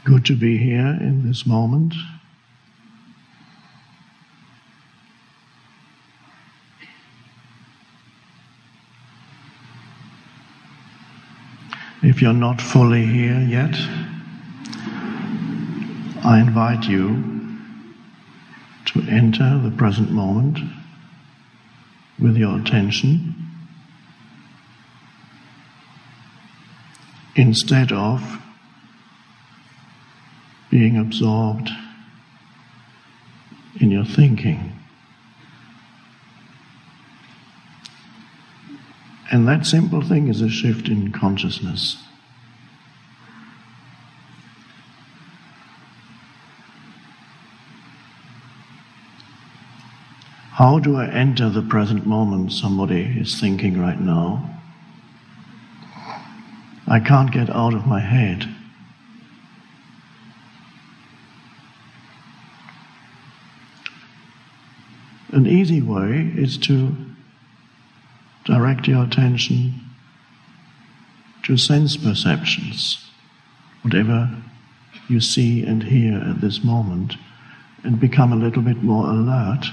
Good to be here in this moment. If you're not fully here yet, I invite you to enter the present moment with your attention instead of being absorbed in your thinking. And that simple thing is a shift in consciousness. How do I enter the present moment? Somebody is thinking right now. I can't get out of my head. An easy way is to direct your attention to sense perceptions, whatever you see and hear at this moment, and become a little bit more alert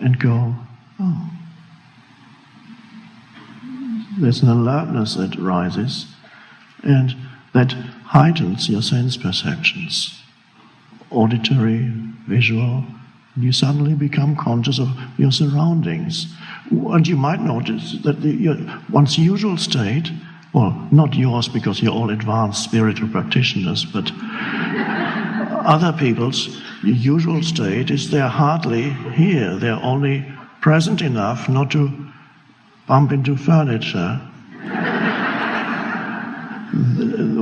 and go, oh, there's an alertness that rises and that heightens your sense perceptions, auditory, visual. You suddenly become conscious of your surroundings. And you might notice that your once usual state, well, not yours because you're all advanced spiritual practitioners, but other people's usual state is they're hardly here. They're only present enough not to bump into furniture.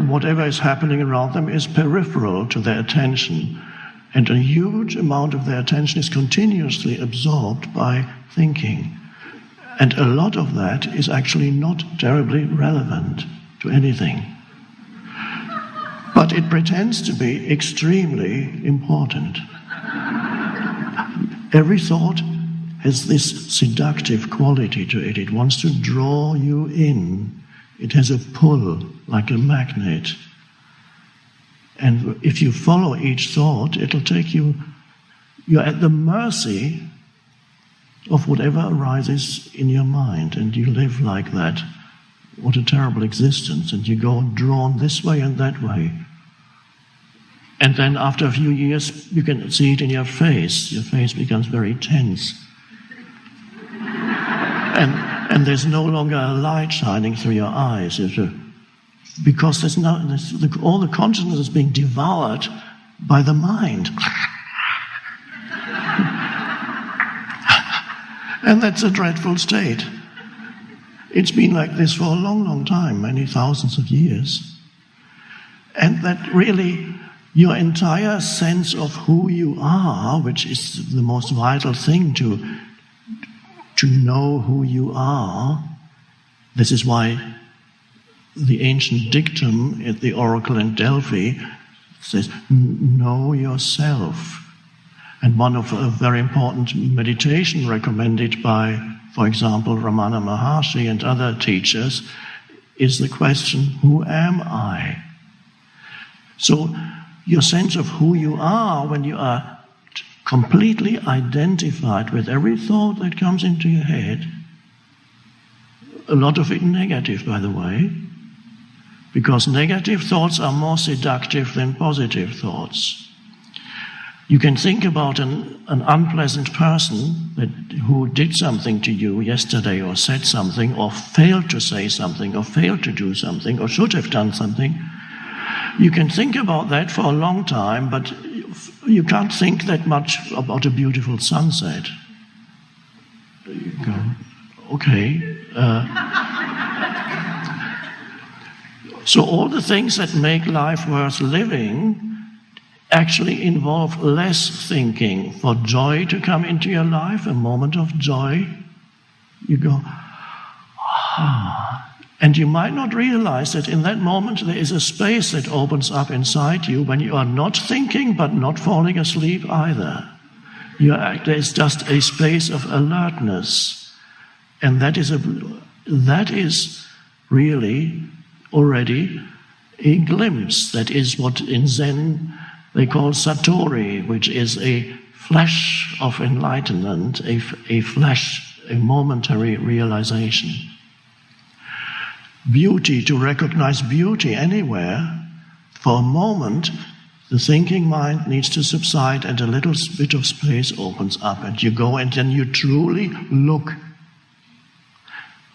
Whatever is happening around them is peripheral to their attention. And a huge amount of their attention is continuously absorbed by thinking. And a lot of that is actually not terribly relevant to anything. But it pretends to be extremely important. Every thought has this seductive quality to it. It wants to draw you in. It has a pull like a magnet. And if you follow each thought, it'll take you, you're at the mercy of whatever arises in your mind, and you live like that. What a terrible existence. And you go drawn this way and that way. And then after a few years, you can see it in your face. Your face becomes very tense. And there's no longer a light shining through your eyes. Because all the consciousness is being devoured by the mind. And that's a dreadful state. It's been like this for a long, long time, many thousands of years. And that really, your entire sense of who you are, which is the most vital thing to know who you are, this is why the ancient dictum at the oracle in Delphi says, know yourself. And one of a very important meditation recommended by, for example, Ramana Maharshi and other teachers is the question, who am I? So your sense of who you are when you are completely identified with every thought that comes into your head, a lot of it negative, by the way, because negative thoughts are more seductive than positive thoughts. You can think about an unpleasant person who did something to you yesterday, or said something, or failed to say something, or failed to do something, or should have done something. You can think about that for a long time, but you can't think that much about a beautiful sunset. You go, okay. So all the things that make life worth living actually involve less thinking. For joy to come into your life, a moment of joy, you go, ah. And you might not realize that in that moment there is a space that opens up inside you when you are not thinking but not falling asleep either. There is just a space of alertness. And that is really already a glimpse that is what in Zen they call satori, which is a flash of enlightenment, a flash, a momentary realization. Beauty, to recognize beauty anywhere, for a moment, the thinking mind needs to subside and a little bit of space opens up and you go and then you truly look.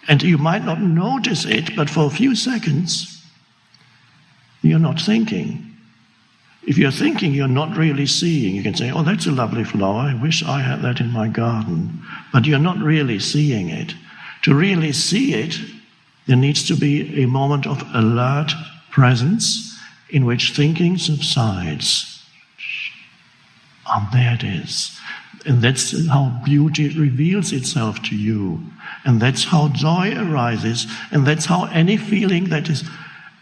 And you might not notice it, but for a few seconds, you're not thinking. If you're thinking, you're not really seeing. You can say, oh, that's a lovely flower. I wish I had that in my garden. But you're not really seeing it. To really see it, there needs to be a moment of alert presence in which thinking subsides. And there it is. And that's how beauty reveals itself to you. And that's how joy arises. And that's how any feeling that is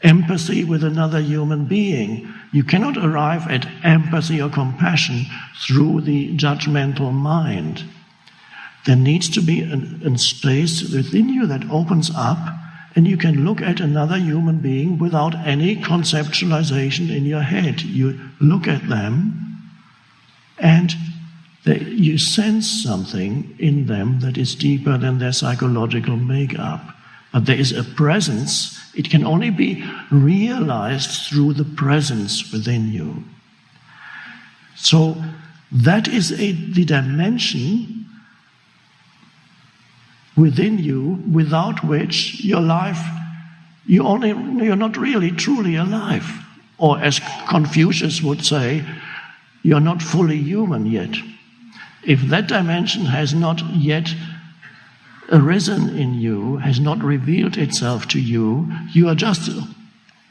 empathy with another human being, you cannot arrive at empathy or compassion through the judgmental mind. There needs to be a space within you that opens up, and you can look at another human being without any conceptualization in your head. You look at them, and you sense something in them that is deeper than their psychological makeup. But there is a presence. It can only be realized through the presence within you. So that is the dimension within you without which your life, you're not really truly alive. Or as Confucius would say, you're not fully human yet. If that dimension has not yet arisen in you, has not revealed itself to you, you are just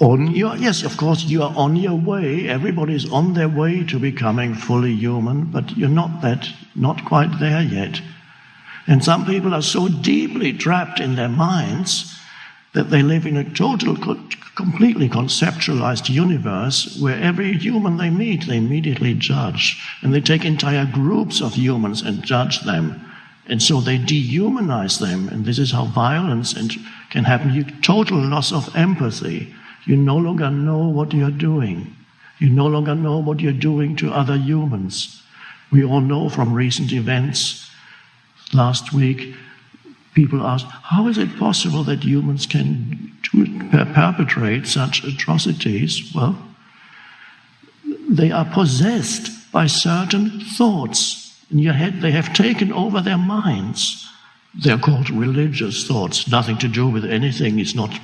on your, yes, of course, you are on your way. Everybody is on their way to becoming fully human, but you're not quite there yet. And some people are so deeply trapped in their minds that they live in a completely conceptualized universe where every human they meet, they immediately judge. And they take entire groups of humans and judge them. And so they dehumanize them, and this is how violence can happen. You total loss of empathy. You no longer know what you're doing. You no longer know what you're doing to other humans. We all know from recent events. Last week, people asked, how is it possible that humans can perpetrate such atrocities? Well, they are possessed by certain thoughts in your head. They have taken over their minds. They're called religious thoughts. Nothing to do with anything. It's not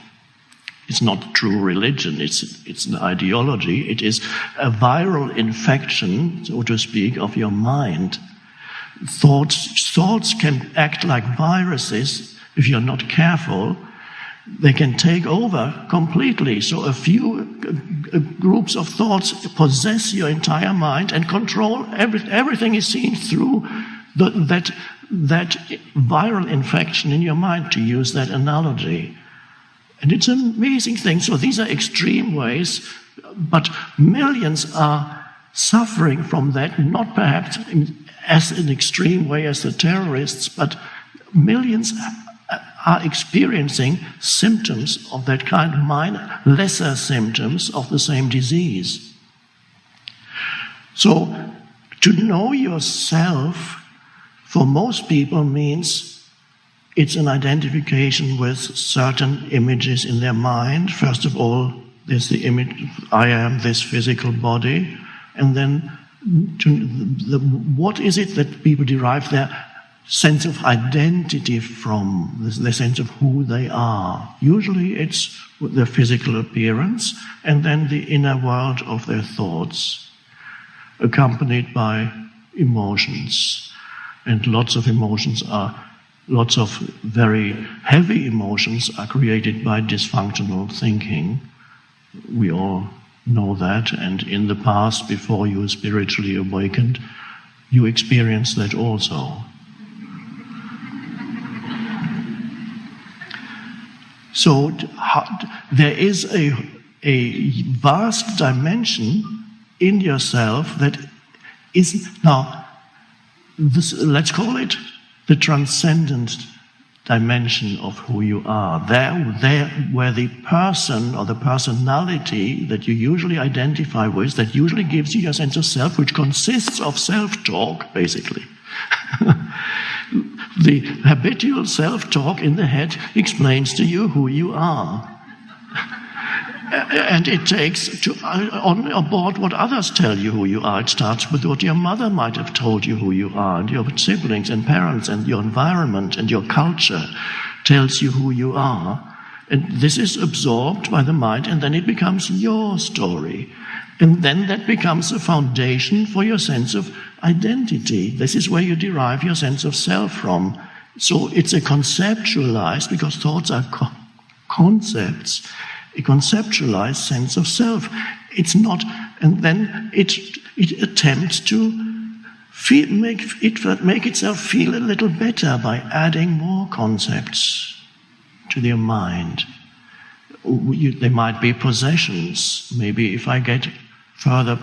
true religion. It's an ideology. It is a viral infection, so to speak, of your mind. Thoughts can act like viruses if you're not careful. They can take over completely. So a few groups of thoughts possess your entire mind and control everything is seen through that viral infection in your mind, to use that analogy. And it's an amazing thing. So these are extreme ways, but millions are suffering from that, not perhaps as an extreme way as the terrorists, but millions are experiencing symptoms of that kind, minor, lesser symptoms of the same disease. So, to know yourself, for most people, means it's an identification with certain images in their mind. First of all, there's the image, I am this physical body, and then what is it that people derive their sense of identity from, the sense of who they are. Usually it's their physical appearance and then the inner world of their thoughts, accompanied by emotions. And lots of very heavy emotions are created by dysfunctional thinking. We all know that, and in the past, before you were spiritually awakened, you experienced that also. So there is a vast dimension in yourself that is, now, let's call it the transcendent dimension of who you are. There where the person or the personality that you usually identify with, that usually gives you your sense of self, which consists of self-talk, basically. The habitual self-talk in the head explains to you who you are. And it takes on board what others tell you who you are. It starts with what your mother might have told you who you are, and your siblings and parents and your environment and your culture tells you who you are. And this is absorbed by the mind, and then it becomes your story. And then that becomes a foundation for your sense of identity. This is where you derive your sense of self from. So it's a conceptualized, because thoughts are concepts, a conceptualized sense of self. It's not, and then it attempts to make itself feel a little better by adding more concepts to your mind. They might be possessions. Maybe if I get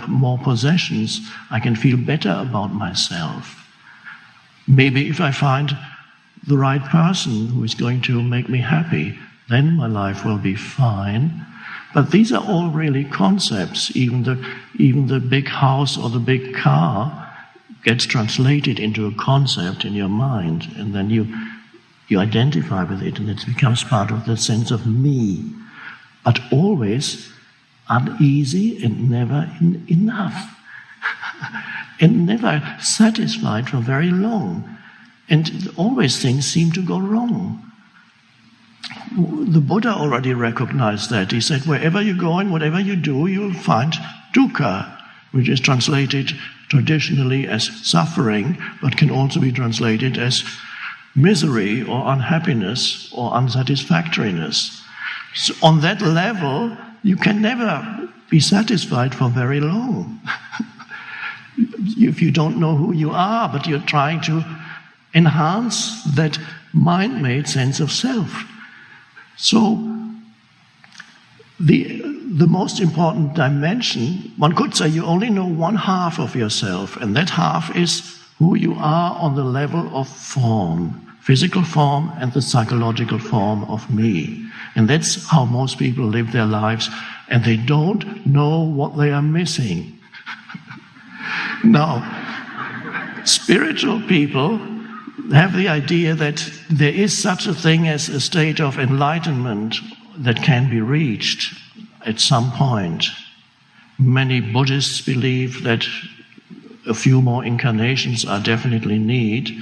more possessions, I can feel better about myself. Maybe if I find the right person who is going to make me happy, then my life will be fine. But these are all really concepts. Even the big house or the big car gets translated into a concept in your mind, and then you identify with it, and it becomes part of the sense of me. But always uneasy and never enough. And never satisfied for very long. And always things seem to go wrong. The Buddha already recognized that. He said, wherever you go and whatever you do, you'll find dukkha, which is translated traditionally as suffering, but can also be translated as misery or unhappiness or unsatisfactoriness. So on that level, you can never be satisfied for very long. If you don't know who you are, but you're trying to enhance that mind-made sense of self. So the most important dimension, one could say you only know one half of yourself, and that half is who you are on the level of form, physical form and the psychological form of me. And that's how most people live their lives, and they don't know what they are missing. Now, spiritual people have the idea that there is such a thing as a state of enlightenment that can be reached at some point. Many Buddhists believe that a few more incarnations are definitely needed,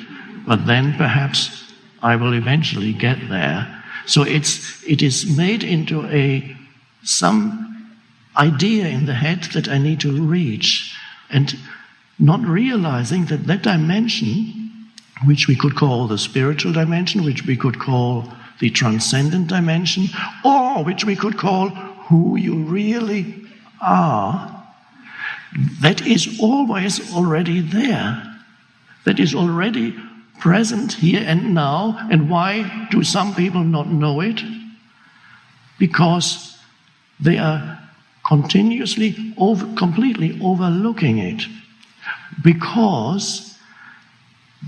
but then perhaps I will eventually get there. So it is made into some idea in the head that I need to reach, and not realizing that that dimension, which we could call the spiritual dimension, which we could call the transcendent dimension, or which we could call who you really are, that is always already there. That is already present here and now. And why do some people not know it? Because they are continuously, completely overlooking it. Because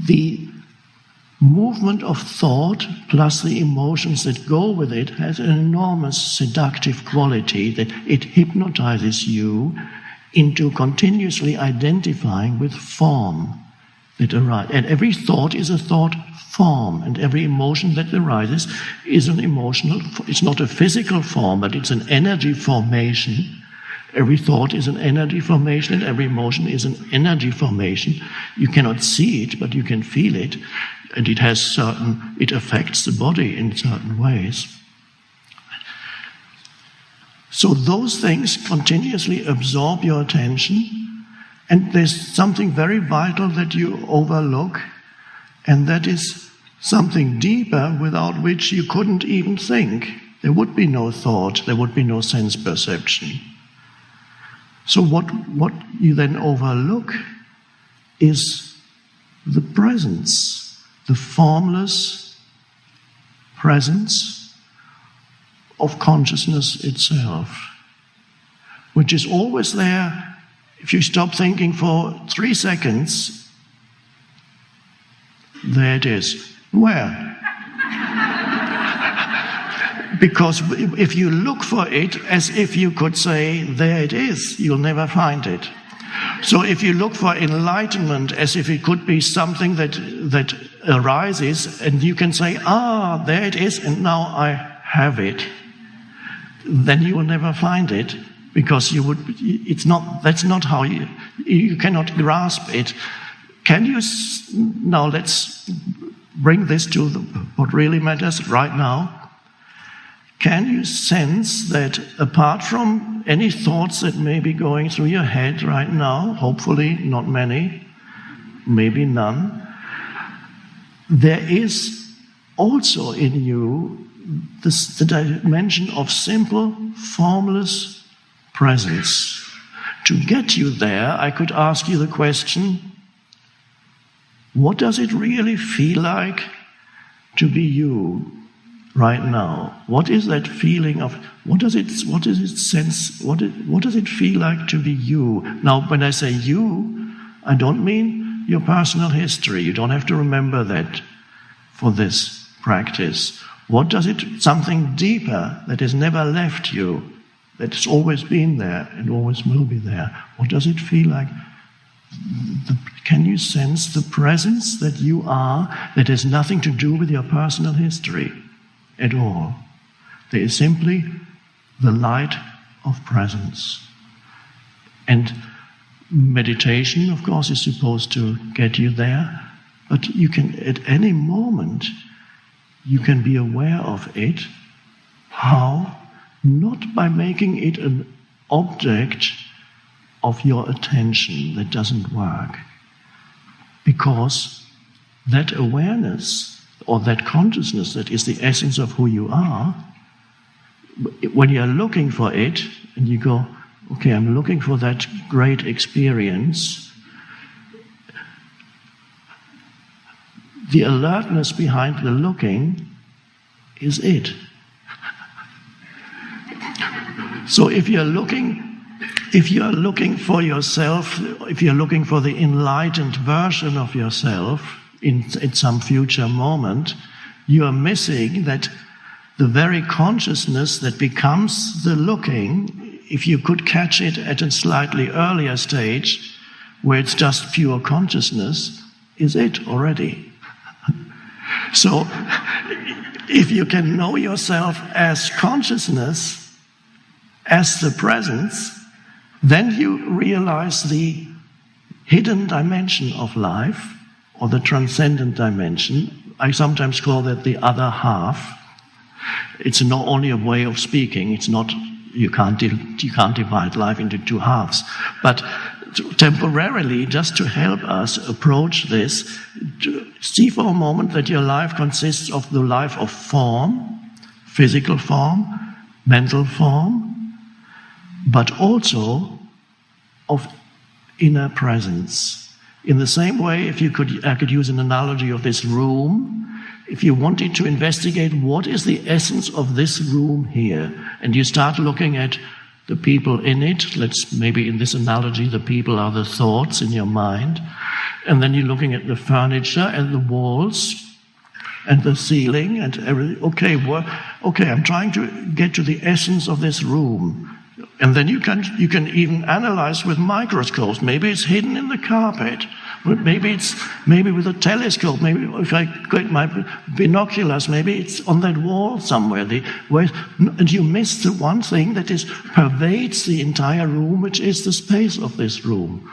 the movement of thought plus the emotions that go with it has an enormous seductive quality, that it hypnotizes you into continuously identifying with form that arises. And every thought is a thought form, and every emotion that arises is an emotional, it's not a physical form, but it's an energy formation. Every thought is an energy formation, and every emotion is an energy formation. You cannot see it, but you can feel it, and it affects the body in certain ways. So those things continuously absorb your attention, and there's something very vital that you overlook, and that is something deeper without which you couldn't even think. There would be no thought, there would be no sense perception. So what you then overlook is the presence, the formless presence of consciousness itself, which is always there. If you stop thinking for 3 seconds, there it is. Where? Because if you look for it as if you could say, there it is, you'll never find it. So if you look for enlightenment as if it could be something that arises and you can say, there it is and now I have it, then you will never find it, because that's not how you cannot grasp it. Now let's bring this to what really matters right now. Can you sense that apart from any thoughts that may be going through your head right now, hopefully not many, maybe none, there is also in you the dimension of simple, formless presence. To get you there, I could ask you the question, what does it really feel like to be you right now? What is that feeling of, what does it feel like to be you? Now, when I say you, I don't mean your personal history. You don't have to remember that for this practice. What does it, something deeper that has never left you, that's always been there and always will be there. What does it feel like? Can you sense the presence that you are that has nothing to do with your personal history at all? There is simply the light of presence. And meditation, of course, is supposed to get you there, but you can, at any moment, you can be aware of it. How? Not by making it an object of your attention. That doesn't work. Because that awareness or that consciousness that is the essence of who you are, when you're looking for it and you go, okay, I'm looking for that great experience, the alertness behind the looking is it. So if you're looking for yourself, if you're looking for the enlightened version of yourself in some future moment, you are missing that the very consciousness that becomes the looking, if you could catch it at a slightly earlier stage, where it's just pure consciousness, is it already. So, if you can know yourself as consciousness, as the presence, then you realize the hidden dimension of life, or the transcendent dimension. I sometimes call that the other half. It's not only a way of speaking. It's not, you can't divide life into two halves. But temporarily, just to help us approach this, see for a moment that your life consists of the life of form, physical form, mental form, but also of inner presence. In the same way, I could use an analogy of this room. If you wanted to investigate what is the essence of this room here, and you start looking at the people in it, maybe in this analogy, the people are the thoughts in your mind, and then you're looking at the furniture and the walls and the ceiling and everything. Okay, I'm trying to get to the essence of this room. And then you can even analyze with microscopes. Maybe it's hidden in the carpet. Maybe with a telescope. Maybe if I get my binoculars, maybe it's on that wall somewhere. And you miss the one thing that pervades the entire room, which is the space of this room.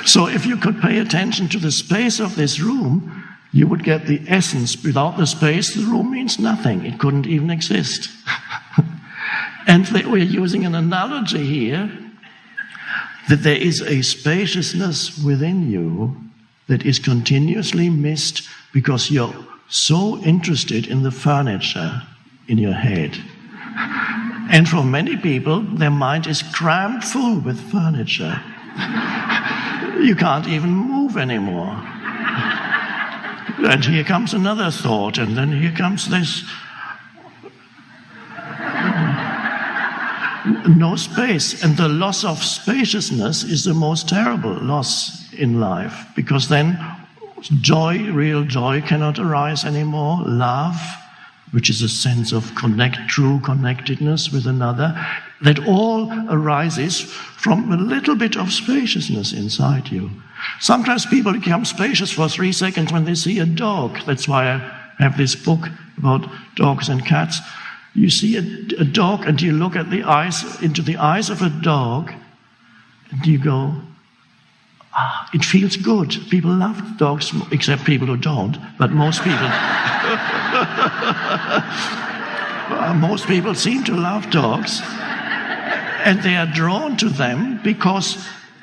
So if you could pay attention to the space of this room, you would get the essence. Without the space, the room means nothing. It couldn't even exist. And we're using an analogy here that there is a spaciousness within you that is continuously missed because you're so interested in the furniture in your head. And for many people, their mind is crammed full with furniture. You can't even move anymore. And here comes another thought, and then here comes this. No space, and the loss of spaciousness is the most terrible loss in life, because then joy, real joy, cannot arise anymore. Love, which is a sense of true connectedness with another, that all arises from a little bit of spaciousness inside you. Sometimes people become spacious for 3 seconds when they see a dog. That's why I have this book about dogs and cats. You see a dog and you look at into the eyes of a dog, and you go, it feels good. People love dogs, except people who don't, but most people most people seem to love dogs, and they are drawn to them because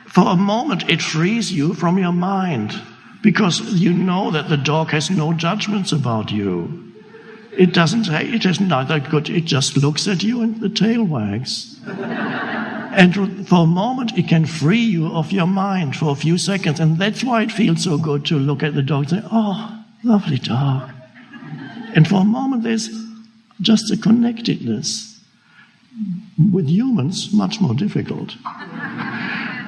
for a moment it frees you from your mind, because you know that the dog has no judgments about you. It is neither good, it just looks at you and the tail wags. And for a moment, it can free you of your mind for a few seconds. And that's why it feels so good to look at the dog and say, oh, lovely dog. And for a moment, there's just a connectedness. With humans, much more difficult.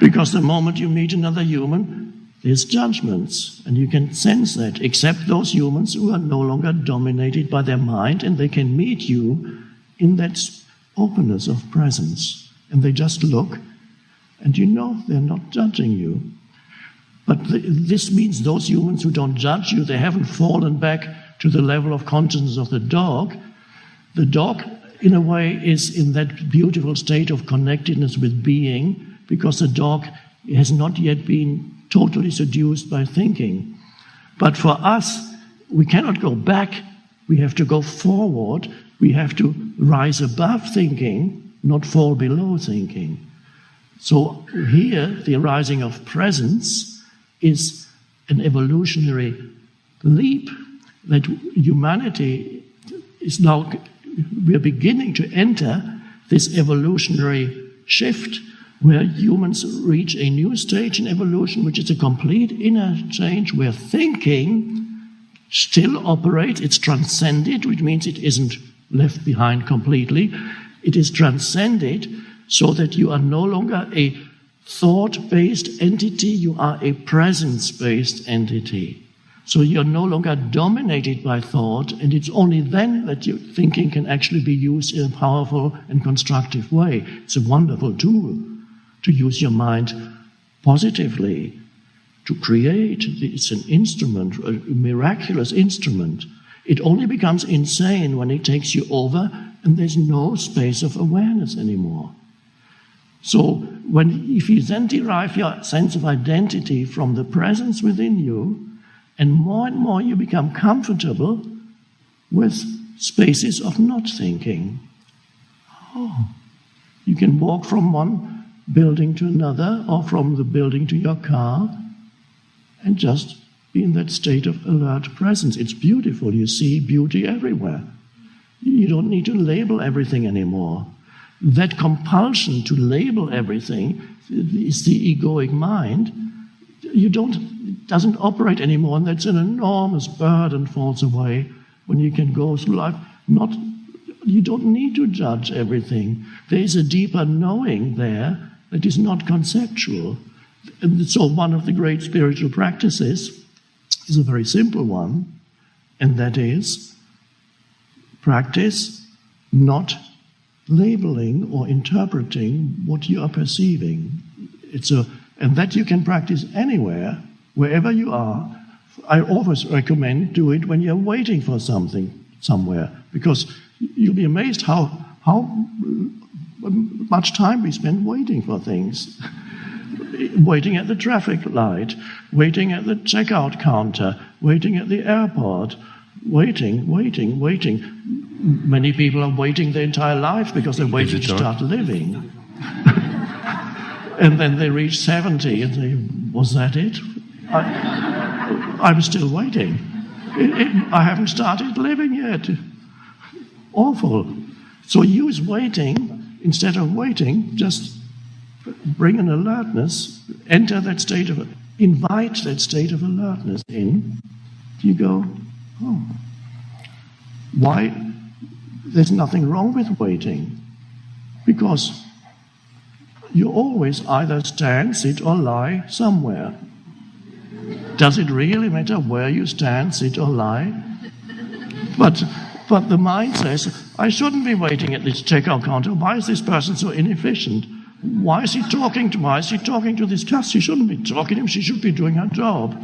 Because the moment you meet another human, there's judgments. And you can sense that, except those humans who are no longer dominated by their mind, and they can meet you in that openness of presence. And they just look, and you know they're not judging you. But this means those humans who don't judge you, they haven't fallen back to the level of consciousness of the dog. The dog, in a way, is in that beautiful state of connectedness with being, because the dog has not yet been totally seduced by thinking. But for us, we cannot go back. We have to go forward. We have to rise above thinking, not fall below thinking. So here, the arising of presence is an evolutionary leap that humanity is now, we are beginning to enter this evolutionary shift where humans reach a new stage in evolution, which is a complete inner change where thinking still operates, it's transcended, which means it isn't left behind completely. It is transcended so that you are no longer a thought-based entity, you are a presence-based entity. So you're no longer dominated by thought, and it's only then that your thinking can actually be used in a powerful and constructive way. It's a wonderful tool to use your mind positively, to create. It's an instrument, a miraculous instrument. It only becomes insane when it takes you over and there's no space of awareness anymore. So if you then derive your sense of identity from the presence within you, and more you become comfortable with spaces of not thinking. Oh, you can walk from one building to another, or from the building to your car, and just be in that state of alert presence. It's beautiful. You see beauty everywhere. You don't need to label everything anymore. That compulsion to label everything is the egoic mind. It doesn't operate anymore, and that's an enormous burden falls away when you can go through life. You don't need to judge everything. There is a deeper knowing there that is not conceptual. And so one of the great spiritual practices is a very simple one, and that is practice not labeling or interpreting what you are perceiving. And that you can practice anywhere, wherever you are. I always recommend do it when you're waiting for something somewhere, because you'll be amazed how much time we spend waiting for things. Waiting at the traffic light, waiting at the checkout counter, waiting at the airport, waiting. Many people are waiting their entire life because they're waiting to start living. And then they reach 70 and say, was that it? I'm still waiting. I haven't started living yet. Awful. So use waiting instead of waiting. Just bring an alertness, invite that state of alertness in. You go, oh, why? There's nothing wrong with waiting, because you always either stand, sit, or lie somewhere. Does it really matter where you stand, sit, or lie? But But the mind says, I shouldn't be waiting at this checkout counter. Why is this person so inefficient? Why is he talking to this customer? She shouldn't be talking to him. She should be doing her job.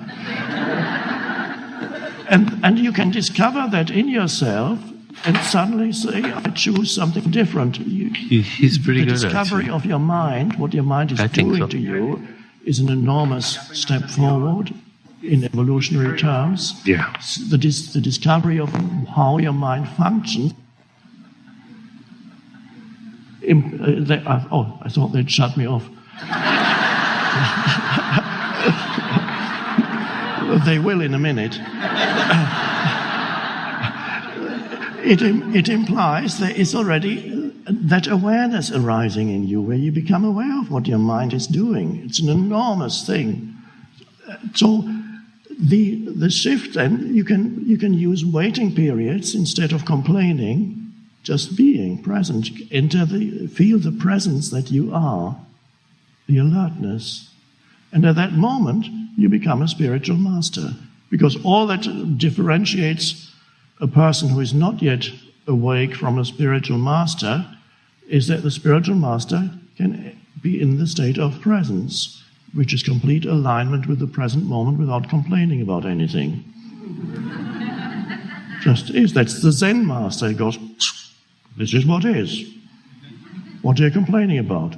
And you can discover that in yourself and suddenly say, I choose something different. He's pretty good at it. The discovery of your mind, what your mind is doing to you, is an enormous step forward in evolutionary terms. Yeah. The discovery of how your mind functions. I thought they'd shut me off. They will in a minute. It implies there is already that awareness arising in you, where you become aware of what your mind is doing. It's an enormous thing. So the shift then, you can use waiting periods instead of complaining. Just being present, feel the presence that you are, the alertness. And at that moment, you become a spiritual master. Because all that differentiates a person who is not yet awake from a spiritual master is that the spiritual master can be in the state of presence, which is complete alignment with the present moment without complaining about anything. Just is. That's the Zen master. He goes, this is what is. What are you complaining about?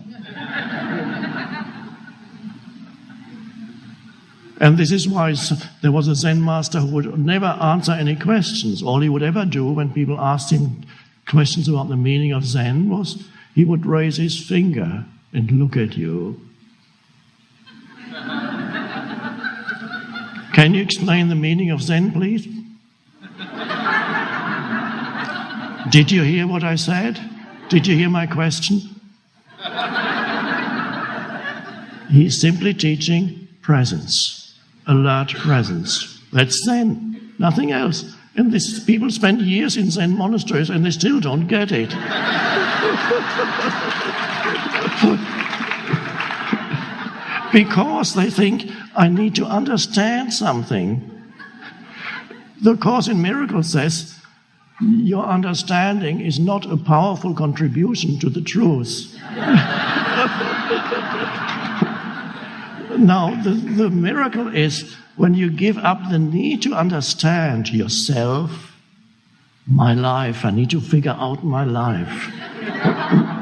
And this is why there was a Zen master who would never answer any questions. All he would ever do when people asked him questions about the meaning of Zen was he would raise his finger and look at you. Can you explain the meaning of Zen, please? Did you hear what I said? Did you hear my question? He's simply teaching presence, alert presence. That's Zen, nothing else. And people spend years in Zen monasteries and they still don't get it. Because they think, I need to understand something. The Course in Miracles says, your understanding is not a powerful contribution to the truth. Now, the miracle is when you give up the need to understand yourself, my life, I need to figure out my life.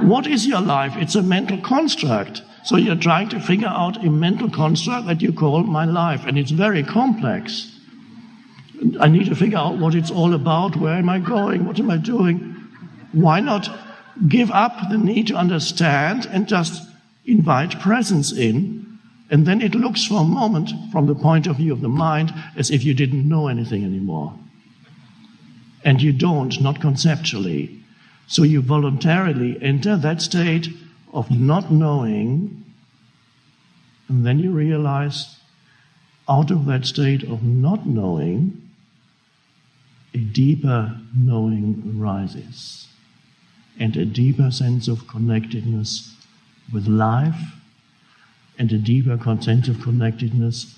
What is your life? It's a mental construct. So you're trying to figure out a mental construct that you call my life, and it's very complex. I need to figure out what it's all about, where am I going, what am I doing? Why not give up the need to understand and just invite presence in, and then it looks for a moment, from the point of view of the mind, as if you didn't know anything anymore. And you don't, not conceptually. So you voluntarily enter that state of not knowing, and then you realize, out of that state of not knowing, a deeper knowing arises, and a deeper sense of connectedness with life, and a deeper sense of connectedness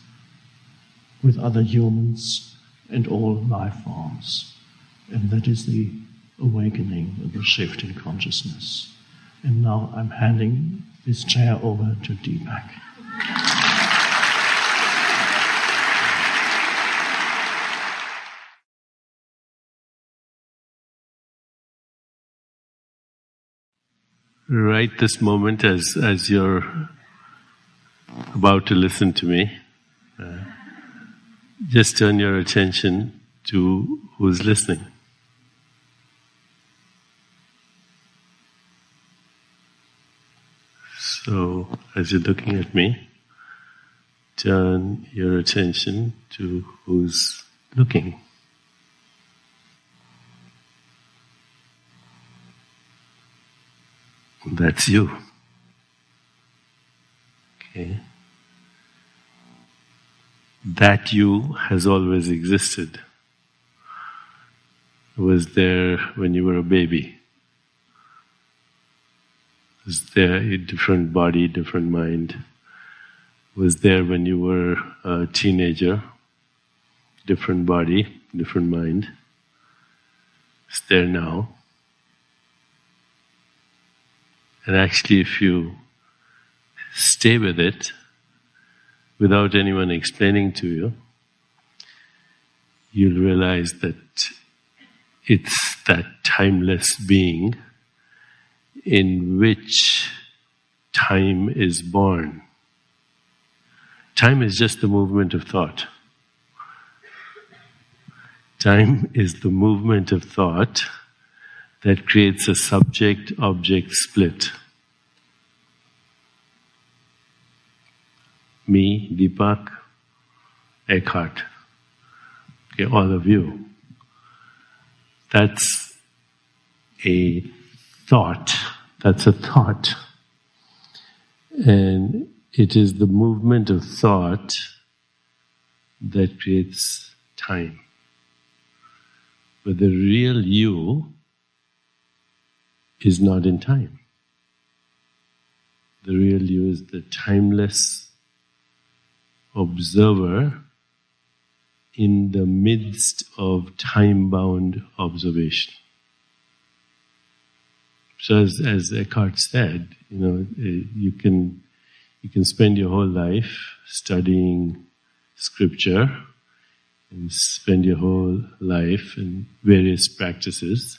with other humans and all life forms. And that is the awakening, the shift in consciousness. And now I'm handing this chair over to Deepak. Right this moment, as you're about to listen to me, just turn your attention to who's listening. So, as you're looking at me, turn your attention to who's looking. That's you. Okay. That you has always existed. It was there when you were a baby. It was there, a different body, different mind. It was there when you were a teenager. Different body, different mind. It's there now. And actually, if you stay with it without anyone explaining to you, you'll realize that it's that timeless being in which time is born. Time is just the movement of thought. Time is the movement of thought that creates a subject-object split. Me, Deepak, Eckhart, okay, all of you. That's a thought. That's a thought. And it is the movement of thought that creates time. But the real you is not in time. The real you is the timeless observer in the midst of time-bound observation. So as Eckhart said, you can spend your whole life studying scripture and spend your whole life in various practices.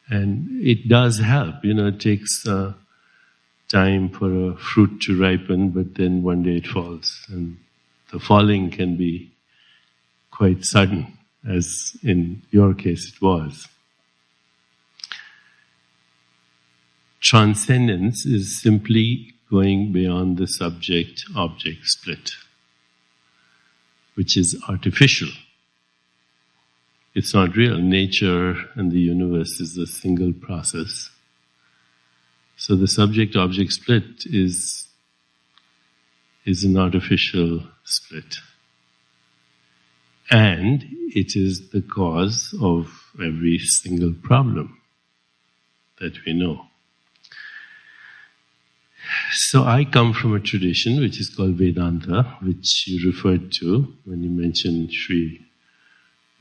And it does help, it takes time for a fruit to ripen, but then one day it falls. And the falling can be quite sudden, as in your case it was. Transcendence is simply going beyond the subject-object split, which is artificial. It's not real. Nature and the universe is a single process. So the subject-object split is an artificial split. And it is the cause of every single problem that we know. So I come from a tradition which is called Vedanta, which you referred to when you mentioned Sri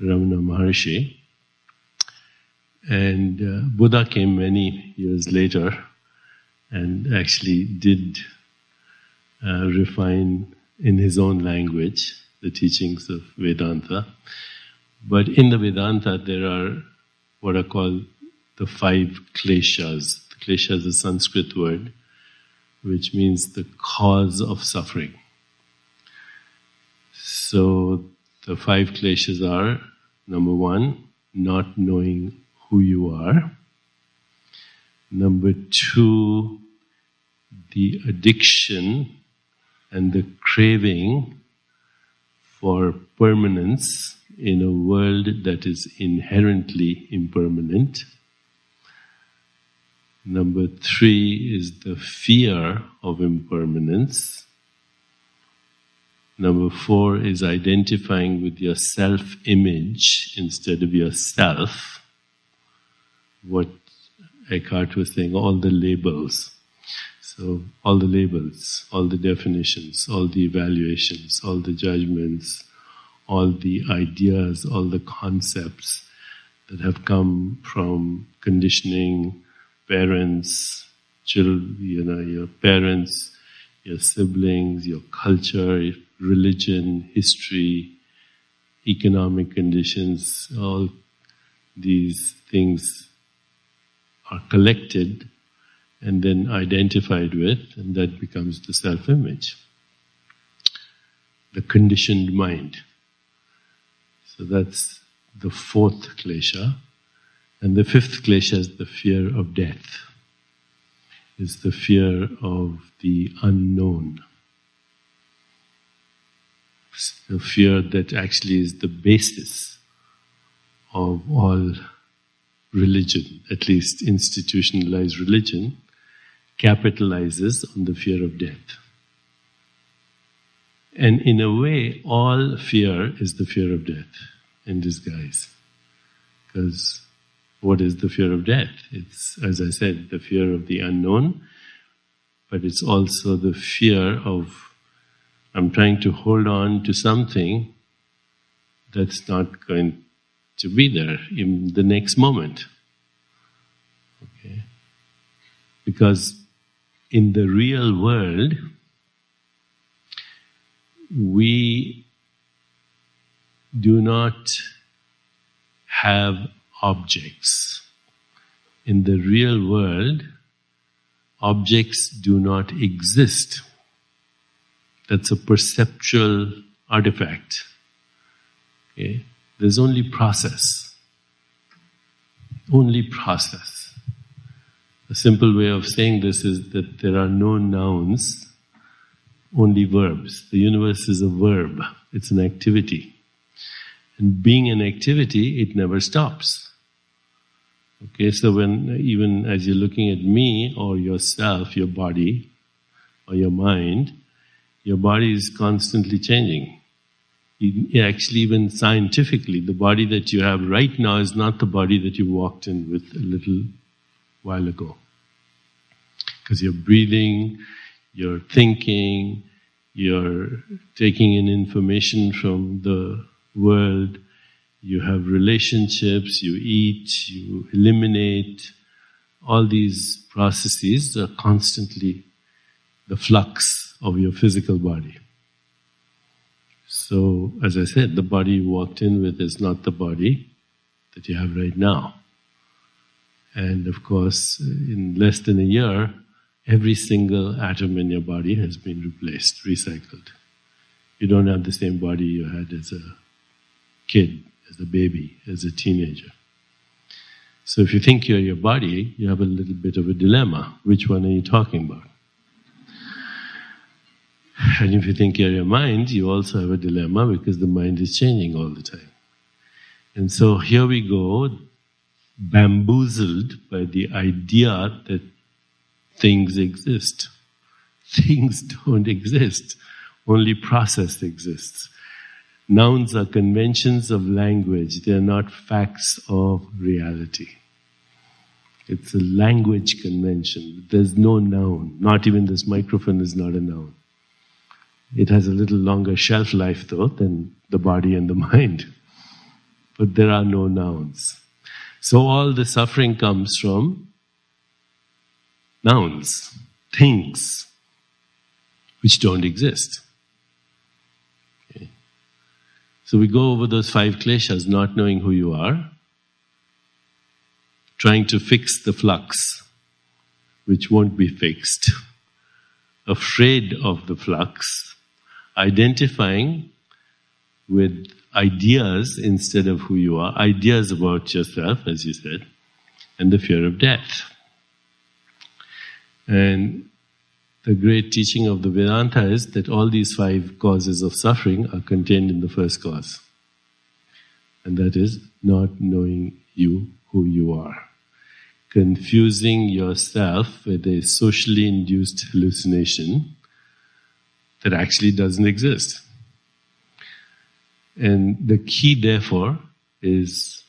Ramana Maharshi. And Buddha came many years later and actually did refine in his own language the teachings of Vedanta. But in the Vedanta there are what are called the 5 kleshas. The klesha is a Sanskrit word which means the cause of suffering. So the 5 kleshas are, number 1, not knowing who you are. Number 2, the addiction and the craving for permanence in a world that is inherently impermanent. Number 3 is the fear of impermanence. Number 4 is identifying with your self-image instead of yourself. What Eckhart was saying, all the labels. So all the labels, all the definitions, all the evaluations, all the judgments, all the ideas, all the concepts that have come from conditioning, parents, children, your parents, your siblings, your culture, religion, history, economic conditions, all these things are collected and then identified with, and that becomes the self-image. The conditioned mind. So that's the 4th klesha. And the 5th klesha is the fear of death. It's the fear of the unknown. It's the fear that actually is the basis of all religion, at least institutionalized religion, capitalizes on the fear of death. And in a way, all fear is the fear of death in disguise. Because what is the fear of death? It's, as I said, the fear of the unknown, but it's also the fear of, I'm trying to hold on to something that's not going to be there in the next moment. Okay? Because in the real world, we do not have objects. In the real world, objects do not exist. That's a perceptual artifact. Okay? There's only process. Only process. A simple way of saying this is that there are no nouns, only verbs. The universe is a verb. It's an activity. And being an activity, it never stops. Okay, so when, even as you're looking at me or yourself, your body or your mind, your body is constantly changing. Actually, even scientifically, the body that you have right now is not the body that you walked in with a little while ago. Because you're breathing, you're thinking, you're taking in information from the world, you have relationships, you eat, you eliminate. All these processes are constantly the flux of your physical body. So, as I said, the body you walked in with is not the body that you have right now. And of course, in less than a year, every single atom in your body has been replaced, recycled. You don't have the same body you had as a kid, as a baby, as a teenager. So if you think you're your body, you have a little bit of a dilemma. Which one are you talking about? And if you think you're your mind, you also have a dilemma because the mind is changing all the time. And so here we go, bamboozled by the idea that things exist. Things don't exist. Only process exists. Nouns are conventions of language. They are not facts of reality. It's a language convention. There's no noun. Not even this microphone is not a noun. It has a little longer shelf life though than the body and the mind. But there are no nouns. So all the suffering comes from nouns, things, which don't exist. Okay. So we go over those 5 kleshas, not knowing who you are, trying to fix the flux, which won't be fixed, afraid of the flux, identifying with ideas instead of who you are, ideas about yourself, as you said, and the fear of death. And the great teaching of the Vedanta is that all these 5 causes of suffering are contained in the first cause. And that is not knowing you, who you are. Confusing yourself with a socially induced hallucination that actually doesn't exist. And the key, therefore, is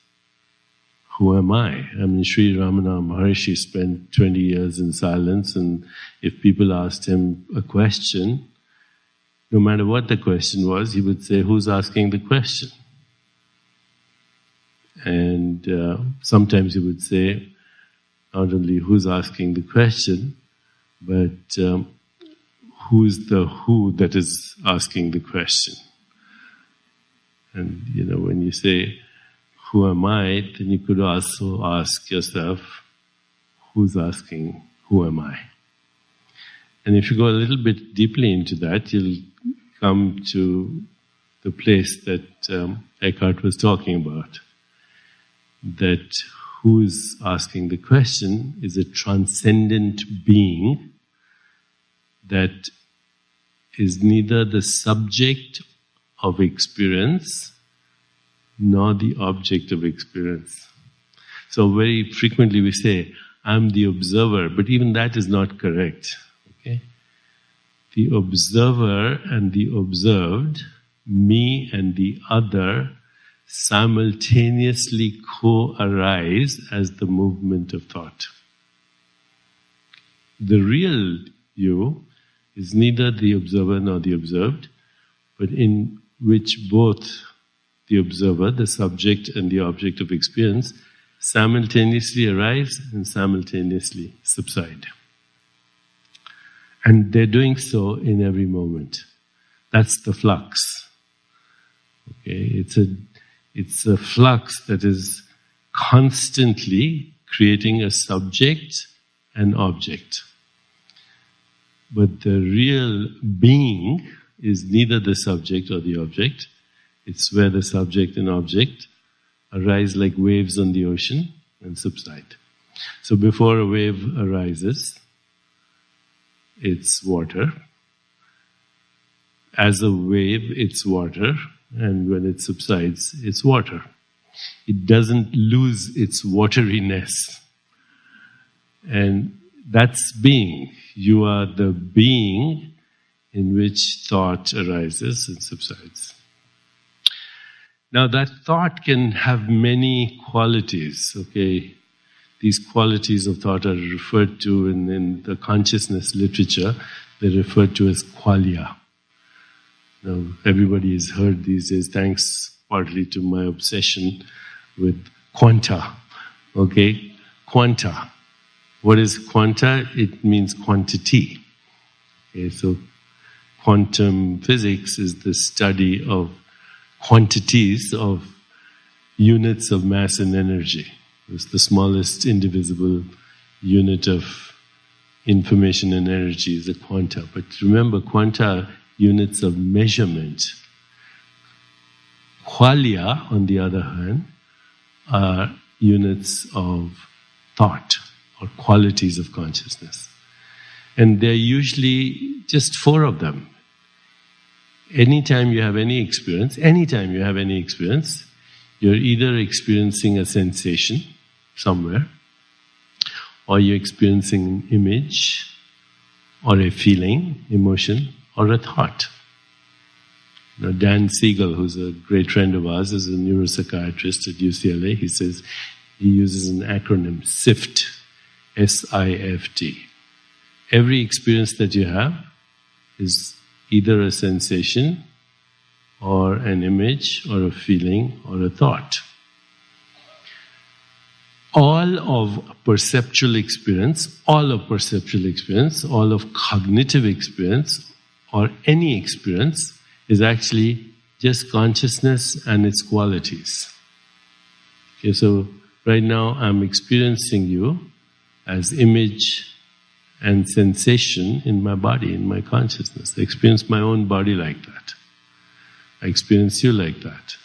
who am I? I mean, Sri Ramana Maharshi spent 20 years in silence, and if people asked him a question, no matter what the question was, he would say, who's asking the question? And sometimes he would say, not only who's asking the question, but who's the who that is asking the question. And, you know, when you say, who am I, then you could also ask yourself, who's asking, who am I? And if you go a little bit deeply into that, you'll come to the place that Eckhart was talking about. That who's asking the question is a transcendent being that is neither the subject of experience nor the object of experience. So very frequently we say, I'm the observer, but even that is not correct. Okay? The observer and the observed, me and the other, simultaneously co-arise as the movement of thought. The real you is neither the observer nor the observed, but in which both the observer, the subject and the object of experience, simultaneously arise and simultaneously subside. And they're doing so in every moment. That's the flux. Okay, it's a flux that is constantly creating a subject and object. But the real being is neither the subject or the object. It's where the subject and object arise like waves on the ocean and subside. So before a wave arises, it's water. As a wave, it's water, and when it subsides, it's water. It doesn't lose its wateriness. And that's being. You are the being in which thought arises and subsides. Now that thought can have many qualities, okay? These qualities of thought are referred to in the consciousness literature, they're referred to as qualia. Now everybody has heard these days, thanks partly to my obsession with quanta, okay? Quanta. What is quanta? It means quantity. Okay, so quantum physics is the study of quantities of units of mass and energy. It's the smallest indivisible unit of information and energy is a quanta. But remember, quanta are units of measurement. Qualia, on the other hand, are units of thought or qualities of consciousness. And there are usually just 4 of them. Anytime you have any experience, you're either experiencing a sensation somewhere, or you're experiencing an image, or a feeling, emotion, or a thought. Now, Dan Siegel, who's a great friend of ours, is a neuropsychiatrist at UCLA. He says he uses an acronym, SIFT, S-I-F-T. Every experience that you have is either a sensation, or an image, or a feeling, or a thought. All of perceptual experience, all of cognitive experience, or any experience is actually just consciousness and its qualities. Okay, so right now I'm experiencing you as image and sensation in my body, in my consciousness. I experience my own body like that. I experience you like that.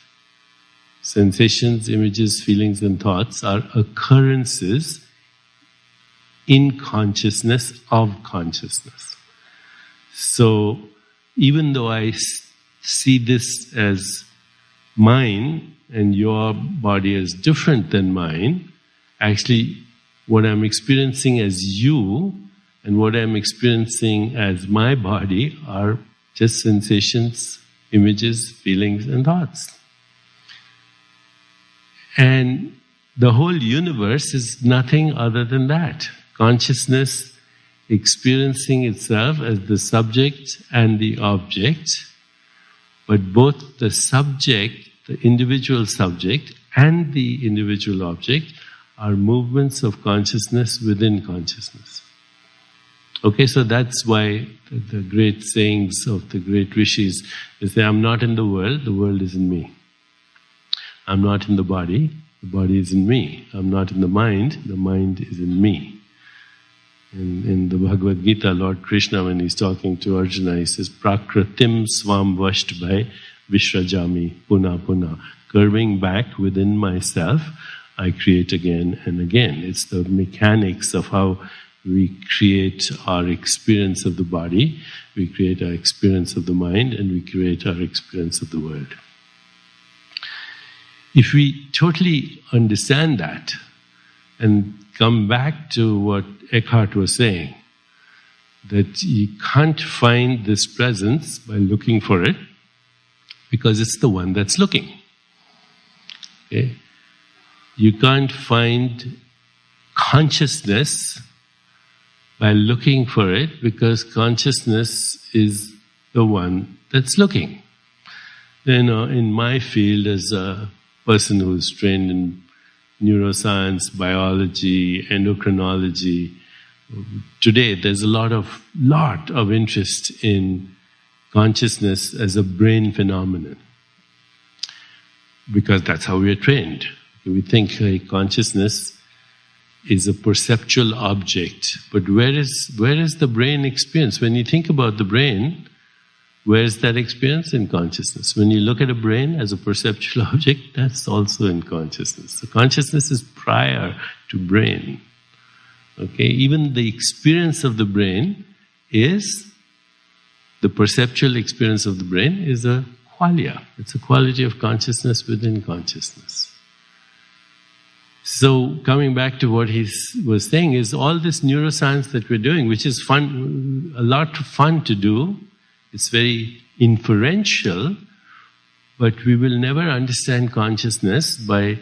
Sensations, images, feelings and thoughts are occurrences in consciousness of consciousness. So even though I see this as mine and your body as different than mine, actually what I'm experiencing as you and what I'm experiencing as my body are just sensations, images, feelings and thoughts. And the whole universe is nothing other than that. Consciousness experiencing itself as the subject and the object, but both the subject, the individual subject, and the individual object are movements of consciousness within consciousness. Okay, so that's why the great sayings of the great rishis, they say, I'm not in the world is in me. I'm not in the body is in me. I'm not in the mind is in me. In the Bhagavad Gita, Lord Krishna, when he's talking to Arjuna, he says, Prakritim swam vashtbhai vishrajami puna puna. Curving back within myself, I create again and again. It's the mechanics of how we create our experience of the body, we create our experience of the mind, and we create our experience of the world. If we totally understand that and come back to what Eckhart was saying, that you can't find this presence by looking for it because it's the one that's looking. Okay? You can't find consciousness by looking for it because consciousness is the one that's looking. In my field, as a person who's trained in neuroscience, biology, endocrinology, today there's a lot of interest in consciousness as a brain phenomenon, because that's how we are trained. We think consciousness is a perceptual object, but where is the brain experience? When you think about the brain, where is that experience? In consciousness. When you look at a brain as a perceptual object, that's also in consciousness. So consciousness is prior to brain. Okay, even the experience of the brain is, the perceptual experience of the brain is a qualia. It's a quality of consciousness within consciousness. So coming back to what he was saying is, all this neuroscience that we're doing, which is fun, a lot of fun to do, it's very inferential, but we will never understand consciousness by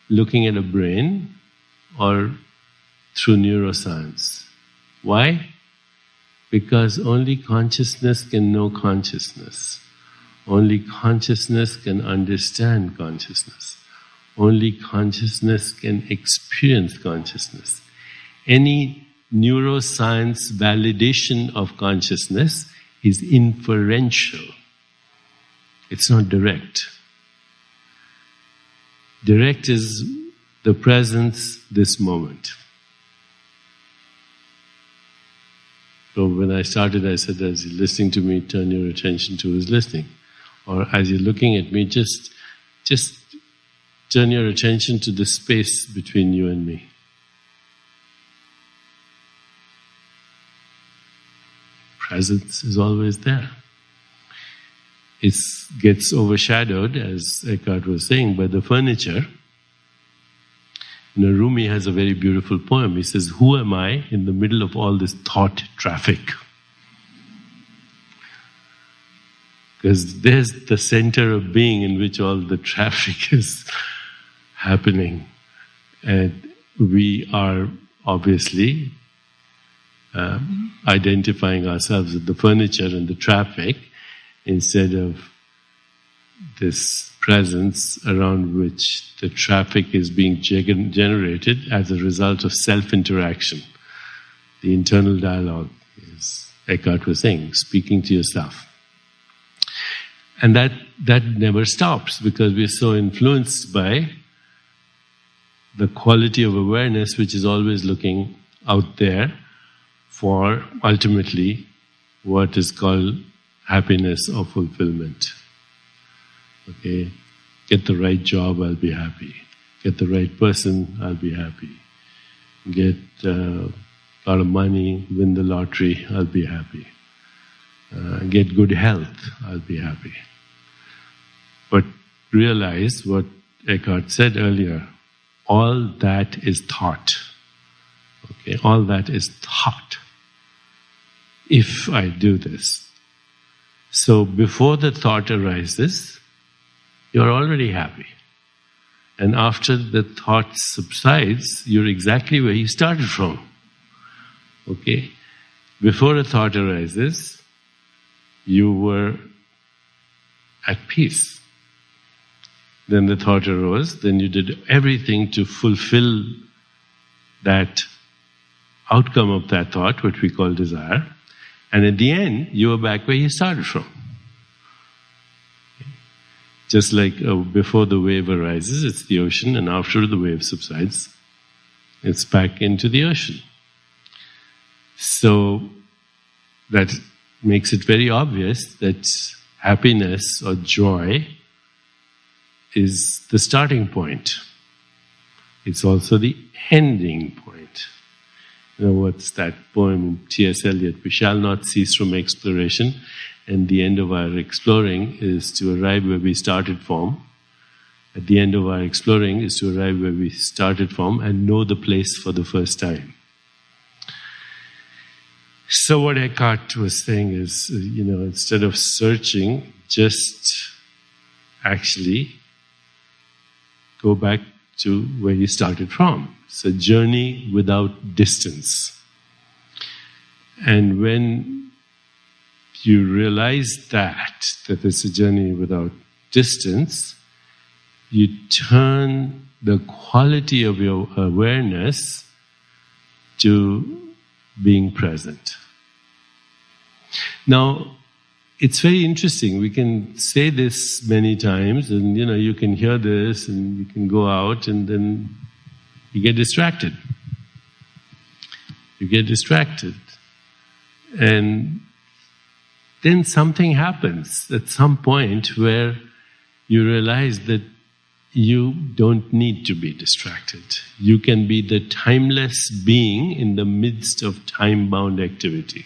looking at a brain or through neuroscience. Why? Because only consciousness can know consciousness. Only consciousness can understand consciousness. Only consciousness can experience consciousness. Any neuroscience validation of consciousness is inferential. It's not direct. Direct is the presence, this moment. So when I started, I said, as you're listening to me, turn your attention to who's listening. Or as you're looking at me, just turn your attention to the space between you and me. Presence is always there. It gets overshadowed, as Eckhart was saying, by the furniture. Rumi has a very beautiful poem. He says, "Who am I in the middle of all this thought traffic?" Because there's the center of being in which all the traffic is happening. And we are obviously identifying ourselves with the furniture and the traffic instead of this presence around which the traffic is being generated as a result of self-interaction. The internal dialogue, as Eckhart was saying, speaking to yourself. And that never stops, because we're so influenced by the quality of awareness which is always looking out there for ultimately what is called happiness or fulfillment. Okay, get the right job, I'll be happy. Get the right person, I'll be happy. Get a lot of money, win the lottery, I'll be happy. Get good health, I'll be happy. But realize what Eckhart said earlier, all that is thought. Okay, all that is thought. If I do this. So before the thought arises, you're already happy. And after the thought subsides, you're exactly where you started from. Okay? Before a thought arises, you were at peace. Then the thought arose, then you did everything to fulfill that outcome of that thought, which we call desire. And at the end, you are back where you started from. Just like before the wave arises, it's the ocean, and after the wave subsides, it's back into the ocean. So that makes it very obvious that happiness or joy is the starting point. It's also the ending point. You know, what's that poem, T.S. Eliot? We shall not cease from exploration, and the end of our exploring is to arrive where we started from. At the end of our exploring is to arrive where we started from and know the place for the first time. So what Eckhart was saying is, instead of searching, just actually go back to where you started from. It's a journey without distance. And when you realize that it's a journey without distance, you turn the quality of your awareness to being present. Now, it's very interesting. We can say this many times, and you can hear this, and you can go out, and then you get distracted. You get distracted. And then something happens at some point where you realize that you don't need to be distracted. You can be the timeless being in the midst of time-bound activity.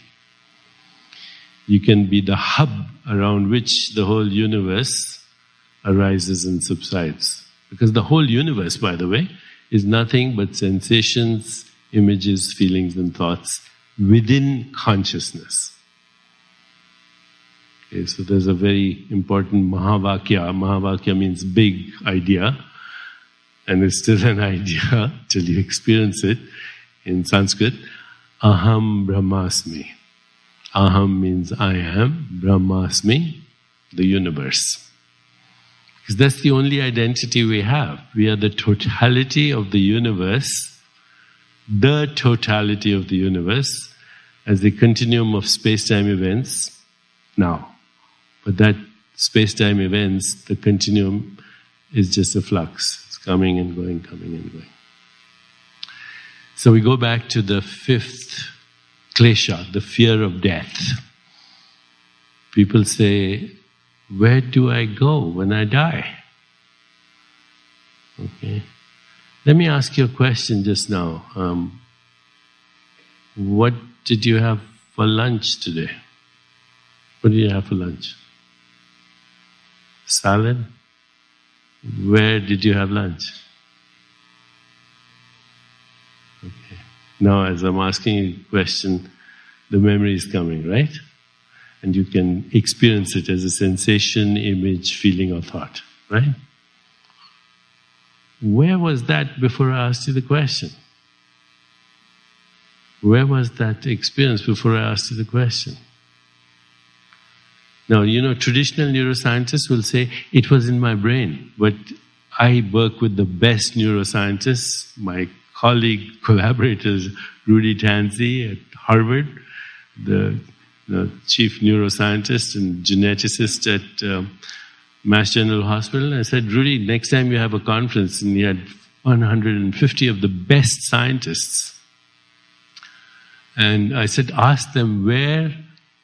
You can be the hub around which the whole universe arises and subsides. Because the whole universe, by the way, is nothing but sensations, images, feelings and thoughts within consciousness. Okay, so there's a very important Mahavakya. Mahavakya means big idea, and it's still an idea till you experience it in Sanskrit. Aham Brahmasmi. Aham means I am, Brahmasmi, the universe. Because that's the only identity we have. We are the totality of the universe, the totality of the universe, as the continuum of space-time events now. But that space-time events, the continuum, is just a flux. It's coming and going, coming and going. So we go back to the fifth klesha, the fear of death. People say, where do I go when I die? Okay. Let me ask you a question just now. What did you have for lunch today? What did you have for lunch? Salad? Where did you have lunch? Okay. Now, as I'm asking you a question, the memory is coming, right? And you can experience it as a sensation, image, feeling, or thought, right? Where was that before I asked you the question? Where was that experience before I asked you the question? Now, traditional neuroscientists will say, it was in my brain, but I work with the best neuroscientists, my colleague, collaborators, Rudy Tanzi at Harvard, the chief neuroscientist and geneticist at Mass General Hospital. I said, Rudy, next time you have a conference, and he had 150 of the best scientists. And I said, ask them, where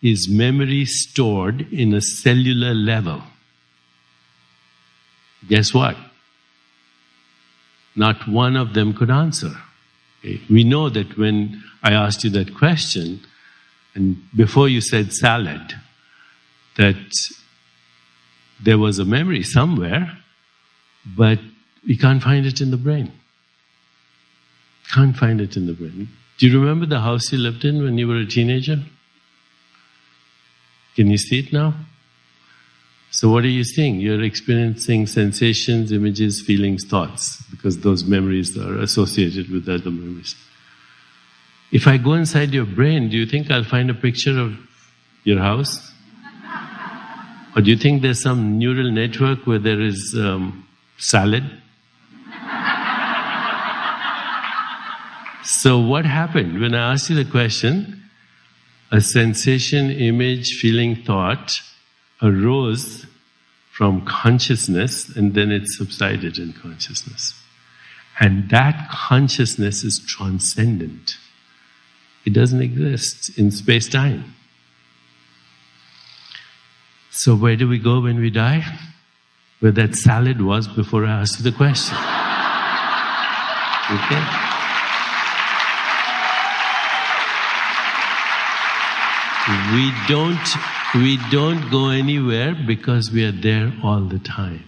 is memory stored in a cellular level? Guess what? Not one of them could answer. Okay. We know that when I asked you that question, and before you said salad, that there was a memory somewhere, but we can't find it in the brain. Can't find it in the brain. Do you remember the house you lived in when you were a teenager? Can you see it now? So what are you seeing? You're experiencing sensations, images, feelings, thoughts, because those memories are associated with other memories. If I go inside your brain, do you think I'll find a picture of your house? Or do you think there's some neural network where there is salad? So what happened? When I asked you the question, a sensation, image, feeling, thought arose from consciousness, and then it subsided in consciousness. And that consciousness is transcendent. It doesn't exist in space-time. So where do we go when we die? Where that salad was before I asked you the question. Okay? We don't go anywhere because we are there all the time.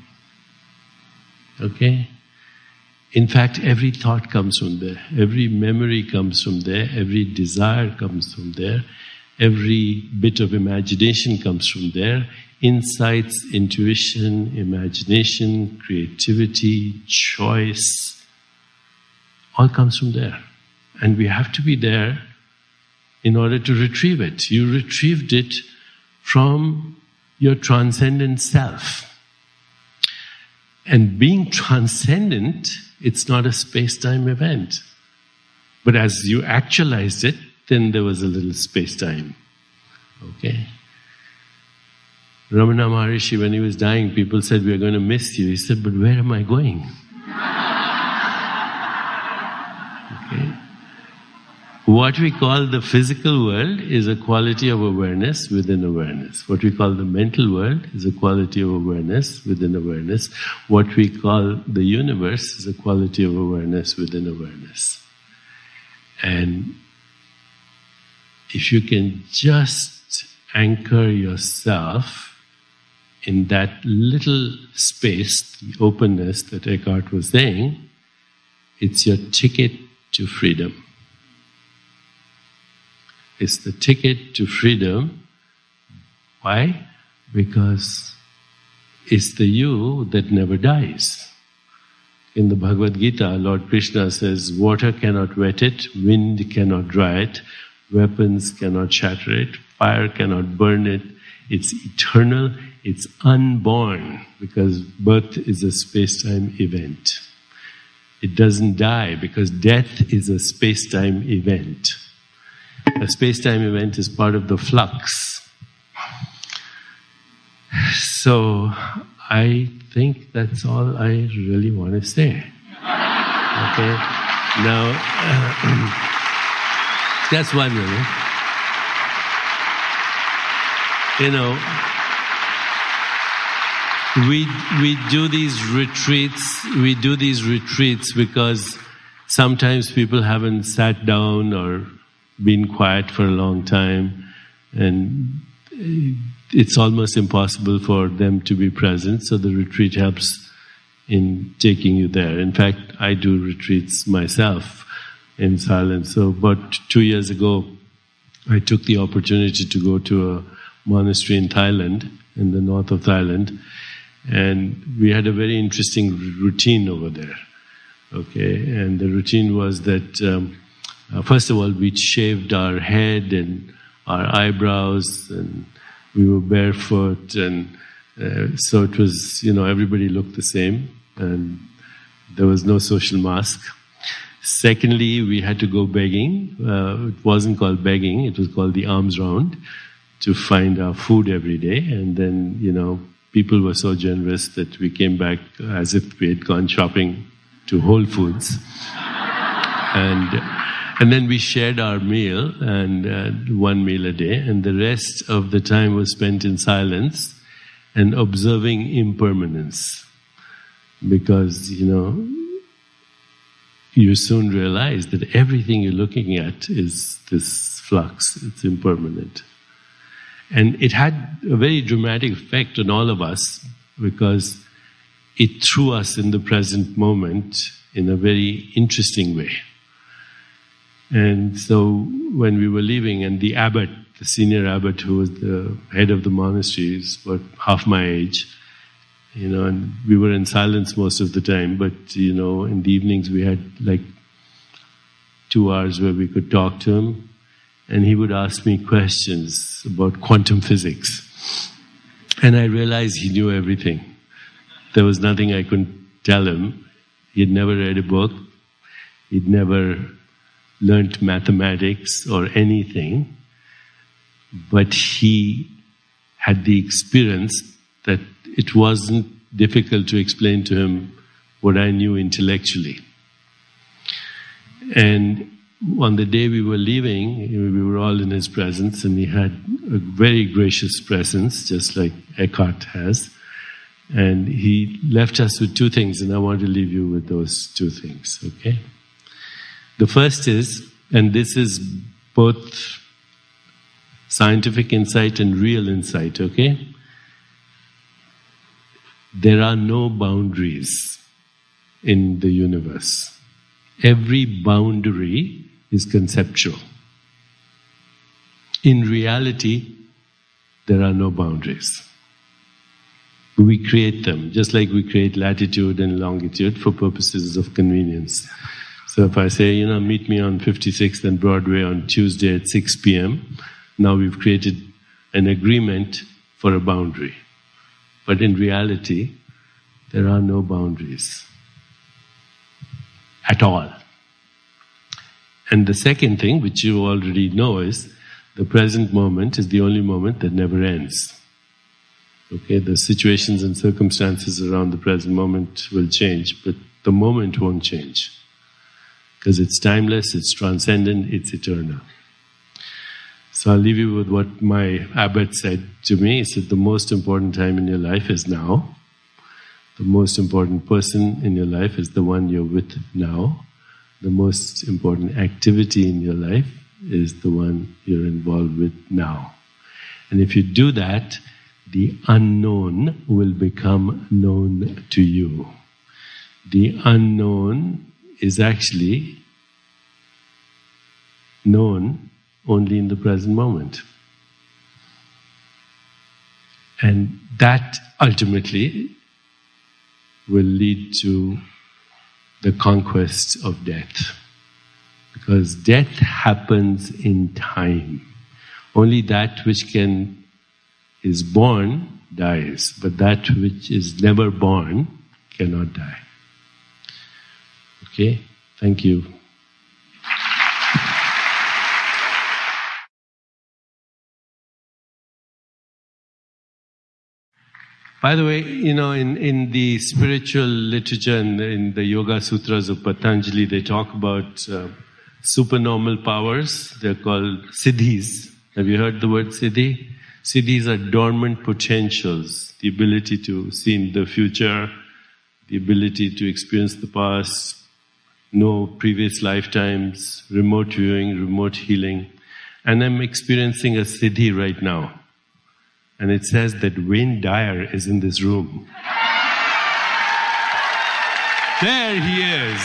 Okay? In fact, every thought comes from there. Every memory comes from there. Every desire comes from there. Every bit of imagination comes from there. Insights, intuition, imagination, creativity, choice, all comes from there. And we have to be there in order to retrieve it. You retrieved it from your transcendent self. And being transcendent, it's not a space-time event. But as you actualized it, then there was a little space-time. Okay? Ramana Maharishi, when he was dying, people said, "We are going to miss you." He said, "But where am I going?" Okay? What we call the physical world is a quality of awareness within awareness. What we call the mental world is a quality of awareness within awareness. What we call the universe is a quality of awareness within awareness. And if you can just anchor yourself in that little space, the openness that Eckhart was saying, it's your ticket to freedom. It's the ticket to freedom. Why? Because it's the you that never dies. In the Bhagavad Gita, Lord Krishna says, water cannot wet it, wind cannot dry it, weapons cannot shatter it, fire cannot burn it. It's eternal, it's unborn, because birth is a space-time event. It doesn't die, because death is a space-time event. A space-time event is part of the flux. So, I think that's all I really want to say. Okay? Now, that's 1 minute. You know, we do these retreats because sometimes people haven't sat down or been quiet for a long time, and it's almost impossible for them to be present, so the retreat helps in taking you there. In fact, I do retreats myself in silence. So about 2 years ago, I took the opportunity to go to a monastery in Thailand, in the north of Thailand, and we had a very interesting routine over there. Okay, and the routine was that first of all, we shaved our head and our eyebrows, and we were barefoot, and so it was, everybody looked the same, and there was no social mask. Secondly, we had to go begging. It wasn't called begging, it was called the alms round, to find our food every day. And then, people were so generous that we came back as if we had gone shopping to Whole Foods. And then we shared our meal, and 1 meal a day, and the rest of the time was spent in silence and observing impermanence. Because, you soon realize that everything you're looking at is this flux, it's impermanent. And it had a very dramatic effect on all of us, because it threw us in the present moment in a very interesting way. And so when we were leaving, and the abbot, the senior abbot who was the head of the monastery, is about half my age, and we were in silence most of the time, but, in the evenings we had like 2 hours where we could talk to him, and he would ask me questions about quantum physics. And I realized he knew everything. There was nothing I couldn't tell him. He had never read a book. He'd never learnt mathematics or anything, but he had the experience that it wasn't difficult to explain to him what I knew intellectually. And on the day we were leaving, we were all in his presence, and he had a very gracious presence, just like Eckhart has. And he left us with 2 things, and I want to leave you with those 2 things, okay? The first is, and this is both scientific insight and real insight, okay? There are no boundaries in the universe. Every boundary is conceptual. In reality, there are no boundaries. We create them, just like we create latitude and longitude for purposes of convenience. So if I say, meet me on 56th and Broadway on Tuesday at 6 p.m., now we've created an agreement for a boundary. But in reality, there are no boundaries at all. And the second thing, which you already know, is the present moment is the only moment that never ends. Okay, the situations and circumstances around the present moment will change, but the moment won't change. Because it's timeless, it's transcendent, it's eternal. So I'll leave you with what my abbot said to me. He said, the most important time in your life is now. The most important person in your life is the one you're with now. The most important activity in your life is the one you're involved with now. And if you do that, the unknown will become known to you. The unknown is actually known only in the present moment. And that ultimately will lead to the conquest of death. Because death happens in time. Only that which is born dies, but that which is never born cannot die. Okay? Thank you. By the way, in the spiritual literature and in the Yoga Sutras of Patanjali, they talk about supernormal powers. They're called siddhis. Have you heard the word siddhi? Siddhis are dormant potentials, the ability to see in the future, the ability to experience the past, know previous lifetimes, remote viewing, remote healing. And I'm experiencing a siddhi right now. And it says that Wayne Dyer is in this room. There he is.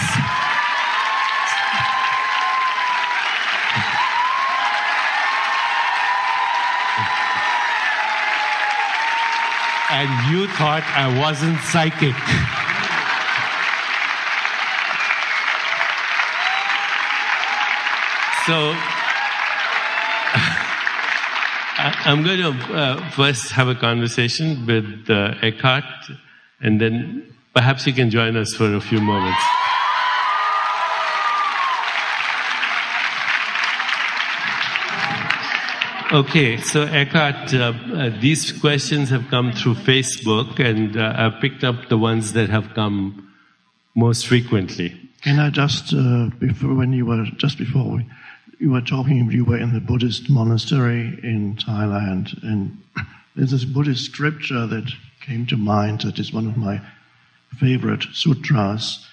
And you thought I wasn't psychic. So, I'm going to first have a conversation with Eckhart, and then perhaps you can join us for a few moments. Okay, so Eckhart, these questions have come through Facebook, and I've picked up the ones that have come most frequently. Can I just, before you were talking, you were in the Buddhist monastery in Thailand, and there's this Buddhist scripture that came to mind that is one of my favorite sutras.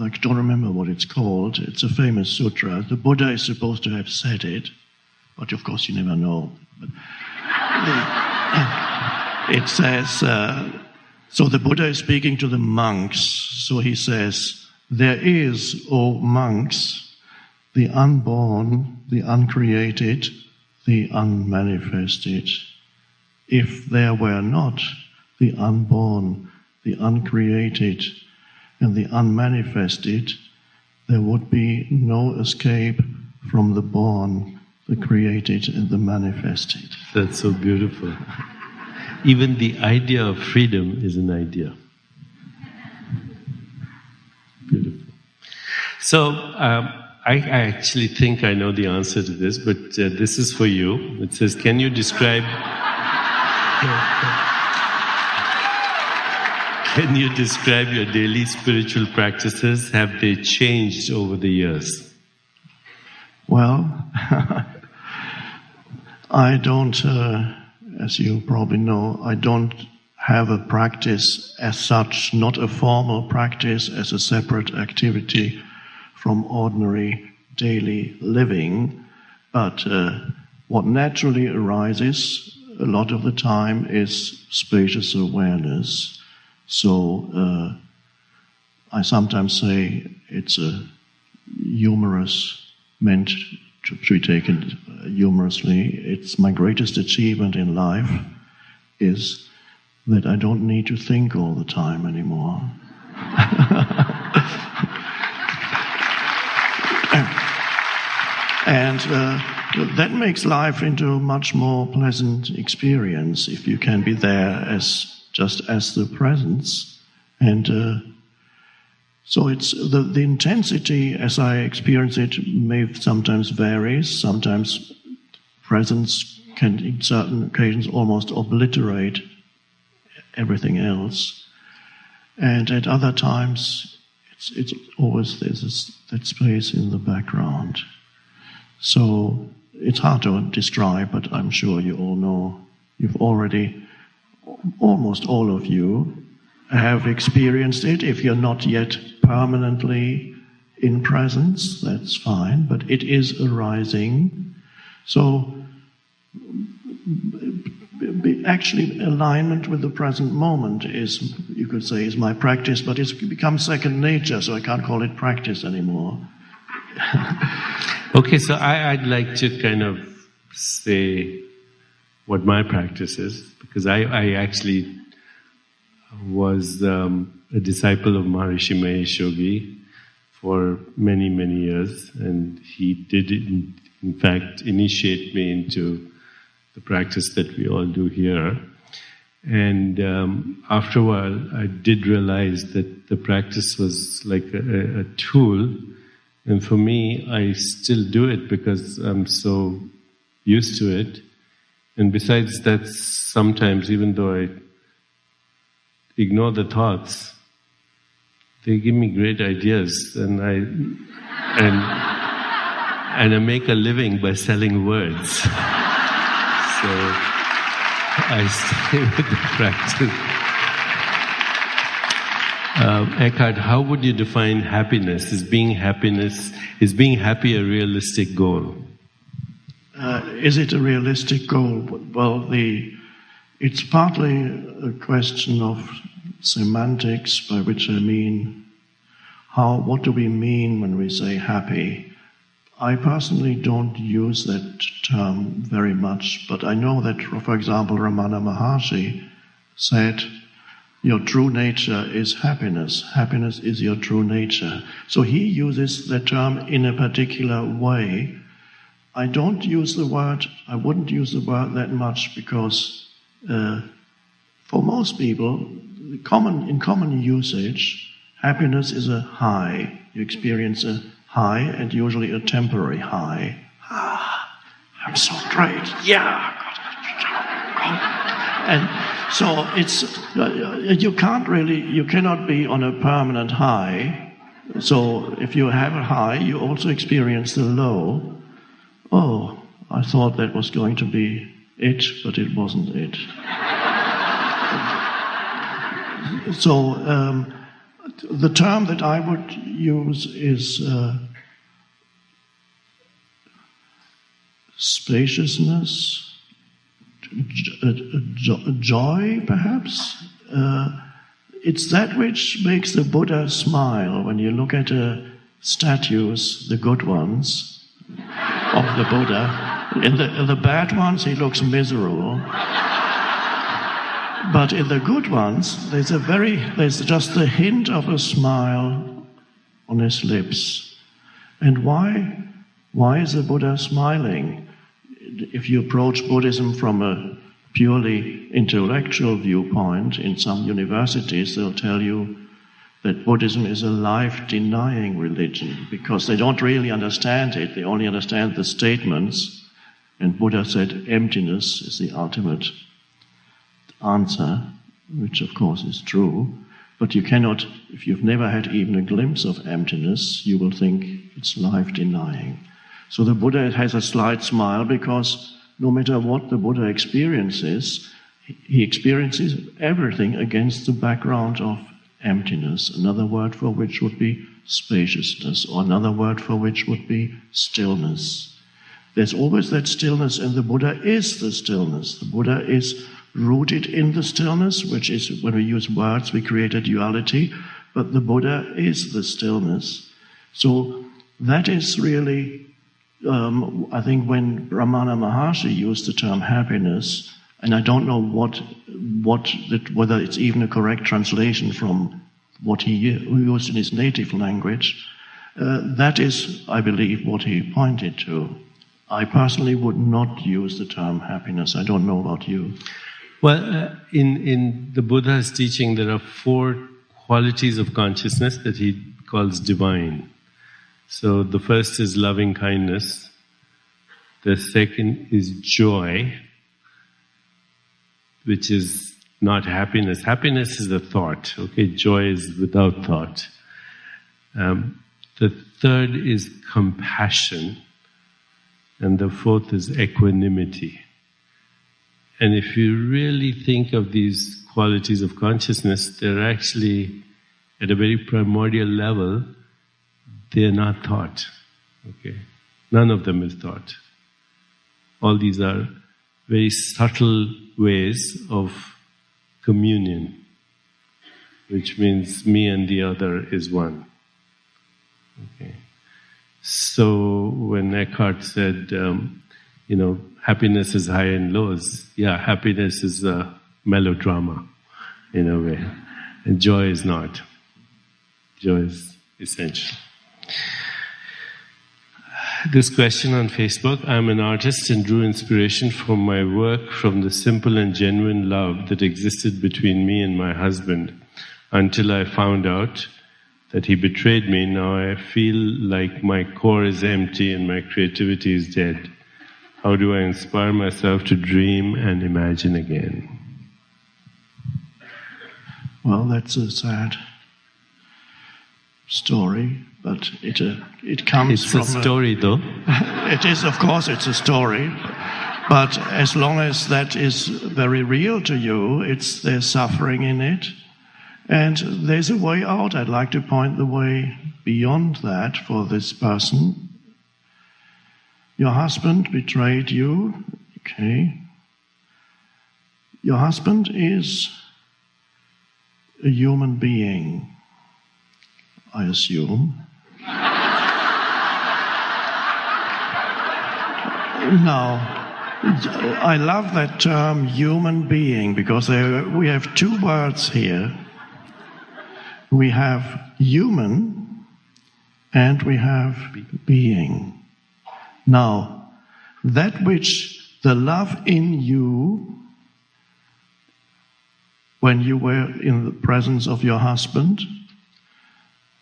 I don't remember what it's called. It's a famous sutra. The Buddha is supposed to have said it, but of course you never know. But it says, so the Buddha is speaking to the monks, so he says, "There is, O monks, the unborn, the uncreated, the unmanifested. If there were not the unborn, the uncreated, and the unmanifested, there would be no escape from the born, the created, and the manifested." That's so beautiful. Even the idea of freedom is an idea. Beautiful. So, I actually think I know the answer to this, but this is for you. It says, can you describe your daily spiritual practices? Have they changed over the years? Well, I don't, as you probably know, I don't have a practice as such, not a formal practice as a separate activity from ordinary daily living, but what naturally arises a lot of the time is spacious awareness. So I sometimes say it's a humorous, meant to be taken humorously. It's my greatest achievement in life is that I don't need to think all the time anymore. And that makes life into a much more pleasant experience if you can be there just as the presence. And so it's the intensity as I experience it may sometimes varies. Sometimes presence can, in certain occasions, almost obliterate everything else. And at other times, it's always there's that space in the background. So it's hard to describe, but I'm sure you all know. You've already, almost all of you, have experienced it. If you're not yet permanently in presence, that's fine, but it is arising. So actually alignment with the present moment is, you could say, is my practice, but it's become second nature, so I can't call it practice anymore. Okay, so I'd like to kind of say what my practice is, because I actually was a disciple of Maharishi Mahesh Yogi for many, many years, and he did, in fact, initiate me into the practice that we all do here. And after a while, I did realize that the practice was like a tool. And for me, I still do it because I'm so used to it. And besides that, sometimes, even though I ignore the thoughts, they give me great ideas, and I make a living by selling words. So I stay with the practice. Eckhart, how would you define happiness? Is being happy a realistic goal? Is it a realistic goal? Well, it's partly a question of semantics, by which I mean what do we mean when we say happy? I personally don't use that term very much, but I know that, for example, Ramana Maharshi said, your true nature is happiness. Happiness is your true nature. So he uses the term in a particular way. I wouldn't use the word that much because for most people, in common usage, happiness is a high. You experience a high, and usually a temporary high. I'm so great. Yeah. And so you cannot be on a permanent high. So if you have a high, you also experience the low. Oh, I thought that was going to be it, but it wasn't it. So the term that I would use is spaciousness, joy, perhaps. It's that which makes the Buddha smile. When you look at statues, the good ones of the Buddha, in the bad ones he looks miserable. But in the good ones, there's just the hint of a smile on his lips. And why is the Buddha smiling? If you approach Buddhism from a purely intellectual viewpoint, in some universities they'll tell you that Buddhism is a life-denying religion because they don't really understand it. They only understand the statements. And Buddha said emptiness is the ultimate answer, which of course is true, but you cannot, if you've never had even a glimpse of emptiness, you will think it's life-denying. So the Buddha has a slight smile because no matter what the Buddha experiences, he experiences everything against the background of emptiness. Another word for which would be spaciousness, or another word for which would be stillness. There's always that stillness, and the Buddha is the stillness. The Buddha is rooted in the stillness, which is, when we use words, we create a duality, but the Buddha is the stillness. So that is really, I think when Ramana Maharshi used the term happiness, and I don't know whether it's even a correct translation from what he used in his native language, that is, I believe, what he pointed to. I personally would not use the term happiness. I don't know about you. Well, in the Buddha's teaching, there are 4 qualities of consciousness that he calls divine. So the first is loving kindness. The second is joy, which is not happiness. Happiness is a thought. Okay, joy is without thought. The third is compassion, and the fourth is equanimity. And if you really think of these qualities of consciousness, they're actually, at a very primordial level, they're not thought. Okay, none of them is thought. All these are very subtle ways of communion, which means me and the other is one. Okay. So when Eckhart said, happiness is high and lows, yeah, happiness is a melodrama in a way, and joy is not. Joy is essential. This question on Facebook: I'm an artist and drew inspiration for my work from the simple and genuine love that existed between me and my husband until I found out that he betrayed me. Now I feel like my core is empty and my creativity is dead. How do I inspire myself to dream and imagine again? Well, that's a sad story, but it comes from... It's a story, though. It is, of course, it's a story. But as long as that is very real to you, there's suffering in it. And there's a way out. I'd like to point the way beyond that for this person. Your husband betrayed you. Okay. Your husband is a human being, I assume. Now, I love that term human being because we have 2 words here. We have human and we have being. Now, that which the love in you, when you were in the presence of your husband,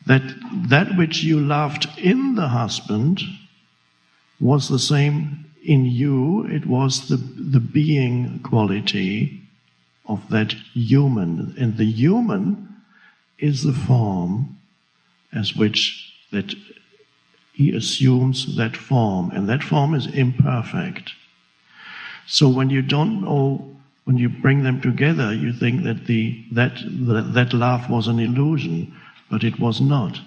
that which you loved in the husband was the same in you. It was the being quality of that human. And the human is the form as which that he assumes that form, and that form is imperfect. So when you don't know, when you bring them together, you think that that love was an illusion, but it was not.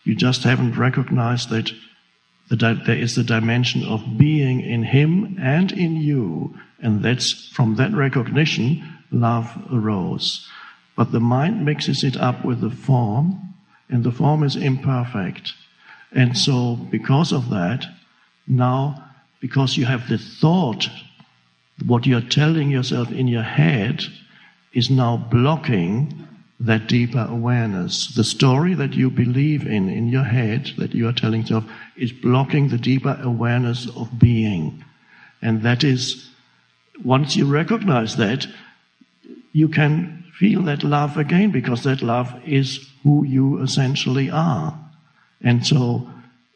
You just haven't recognized that there is the dimension of being in him and in you, and that's from that recognition love arose. But the mind mixes it up with the form, and the form is imperfect. And so, because of that, now, because you have the thought, what you're telling yourself in your head is now blocking that deeper awareness. The story that you believe in your head, that you are telling yourself, is blocking the deeper awareness of being. And that is, once you recognize that, you can feel that love again, because that love is who you essentially are. And so,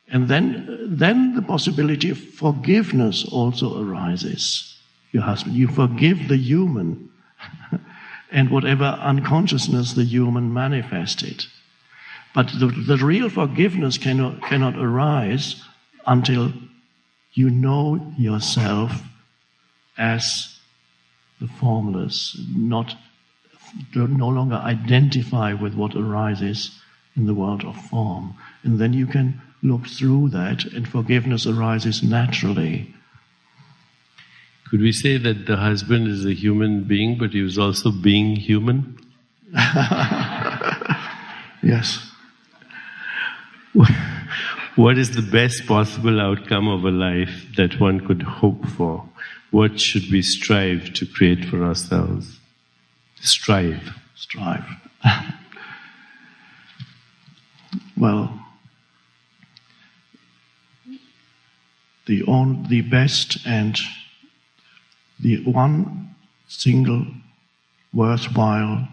and then the possibility of forgiveness also arises. Your husband, you forgive the human and whatever unconsciousness the human manifested. But the real forgiveness cannot arise until you know yourself as the formless, no longer identify with what arises in the world of form. And then you can look through that, and forgiveness arises naturally. Could we say that the husband is a human being, but he was also being human? Yes. What is the best possible outcome of a life that one could hope for? What should we strive to create for ourselves? Strive. Well, the best and the one single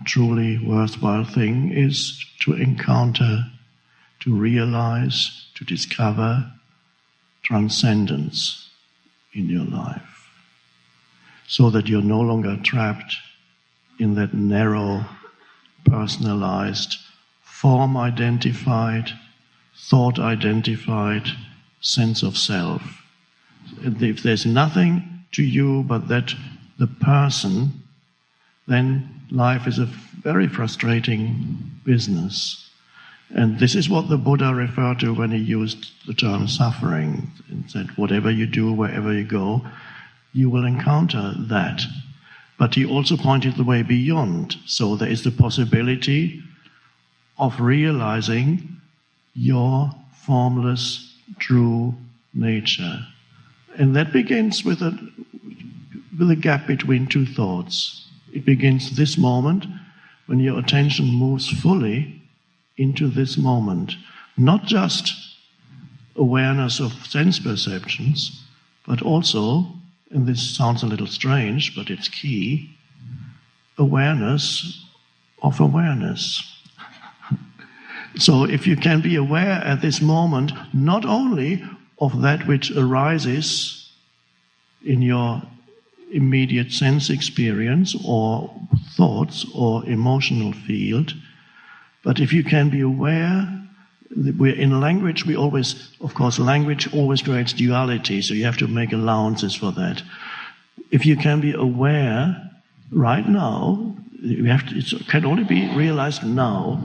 truly worthwhile thing is to encounter, to realize, to discover transcendence in your life, so that you're no longer trapped in that narrow, personalized, form-identified, thought-identified sense of self. If there's nothing to you but that the person, then life is a very frustrating business. And this is what the Buddha referred to when he used the term suffering, and said, whatever you do, wherever you go, you will encounter that. But he also pointed the way beyond. So there is the possibility of realizing your formless, true nature. And that begins with a gap between two thoughts. It begins this moment when your attention moves fully into this moment. Not just awareness of sense perceptions, but also, and this sounds a little strange, but it's key, awareness of awareness. So if you can be aware at this moment, not only of that which arises in your immediate sense experience or thoughts or emotional field, but if you can be aware, in language we always, of course, language always creates duality, so you have to make allowances for that. If you can be aware right now, it can only be realized now.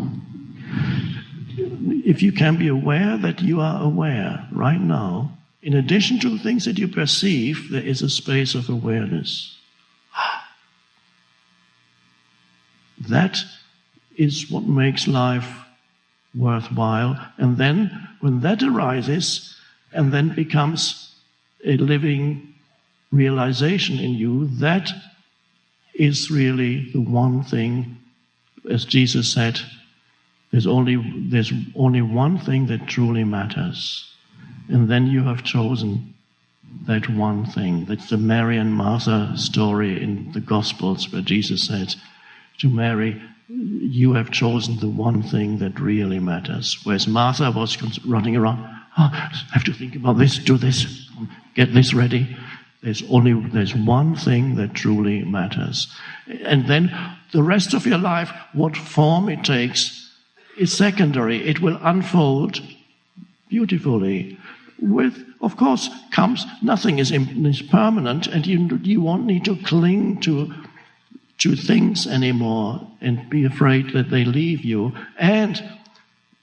If you can be aware that you are aware right now, in addition to the things that you perceive, there is a space of awareness. That is what makes life worthwhile. And then, when that arises and then becomes a living realization in you, that is really the one thing, as Jesus said, there's only one thing that truly matters. And then you have chosen that one thing. That's the Mary and Martha story in the Gospels, where Jesus said to Mary, you have chosen the one thing that really matters. Whereas Martha was running around, I have to think about this, do this, get this ready. There's one thing that truly matters. And then the rest of your life, what form it takes, is secondary. It will unfold beautifully. With, of course, comes nothing is permanent, and you won't need to cling to things anymore and be afraid that they leave you. And,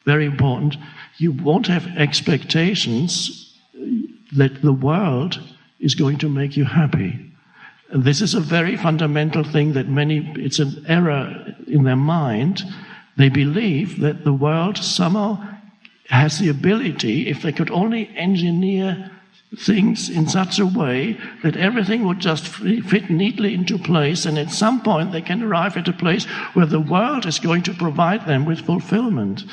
very important, you won't have expectations that the world is going to make you happy. And this is a very fundamental thing that it's an error in their mind. They believe that the world somehow has the ability, if they could only engineer things in such a way that everything would just fit neatly into place, and at some point they can arrive at a place where the world is going to provide them with fulfillment.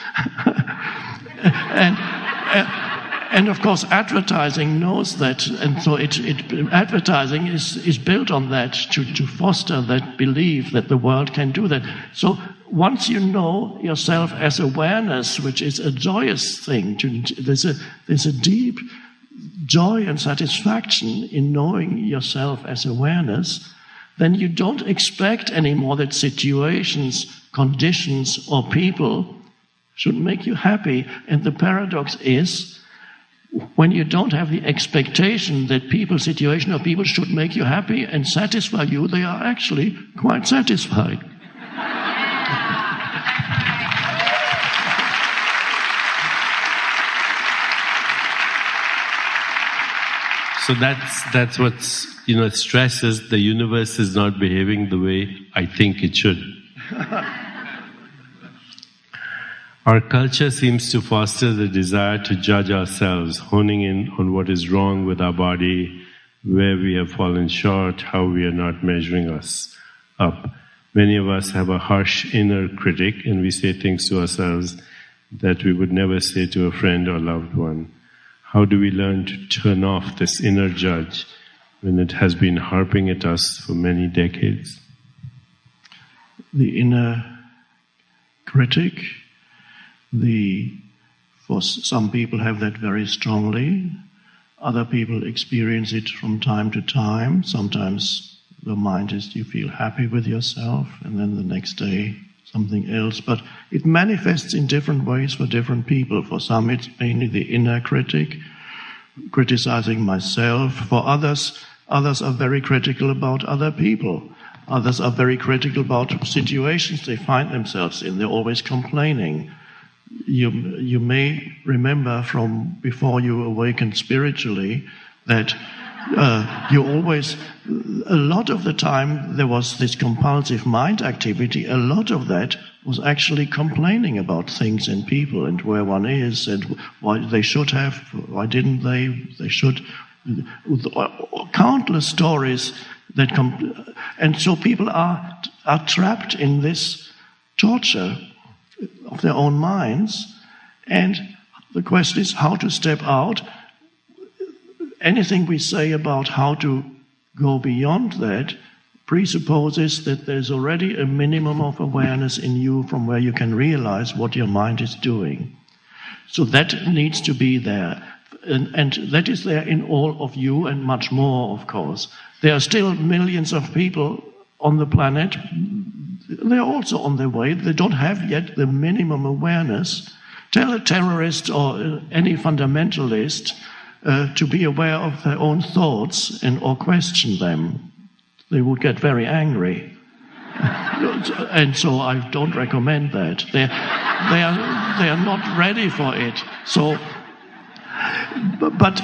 And of course, advertising knows that, and so advertising is built on that to foster that belief that the world can do that. So once you know yourself as awareness, which is a joyous thing, there's a deep joy and satisfaction in knowing yourself as awareness, then you don't expect anymore that situations, conditions, or people should make you happy. And the paradox is, when you don't have the expectation that people, situation, or people should make you happy and satisfy you, they are actually quite satisfied. So that's what's, stresses the universe is not behaving the way I think it should. Our culture seems to foster the desire to judge ourselves, honing in on what is wrong with our body, where we have fallen short, how we are not measuring us up. Many of us have a harsh inner critic, and we say things to ourselves that we would never say to a friend or loved one. How do we learn to turn off this inner judge when it has been harping at us for many decades? The inner critic, for some people have that very strongly. Other people experience it from time to time. Sometimes the mind is, you feel happy with yourself, and then the next day something else. But it manifests in different ways for different people. For some it's mainly the inner critic, criticizing myself. For others are very critical about other people. Others are very critical about situations they find themselves in. They're always complaining. You may remember from before you awakened spiritually that you always, a lot of the time there was this compulsive mind activity. A lot of that was actually complaining about things and people and where one is and why they should have, why didn't they should. Countless stories that come, and so people are trapped in this torture of their own minds, and the question is how to step out. Anything we say about how to go beyond that presupposes that there's already a minimum of awareness in you from where you can realize what your mind is doing. So that needs to be there. And that is there in all of you and much more, of course. There are still millions of people on the planet. They're also on their way. They don't have yet the minimum awareness. Tell a terrorist or any fundamentalist to be aware of their own thoughts or question them. They would get very angry. And so I don't recommend that. They are not ready for it. So, but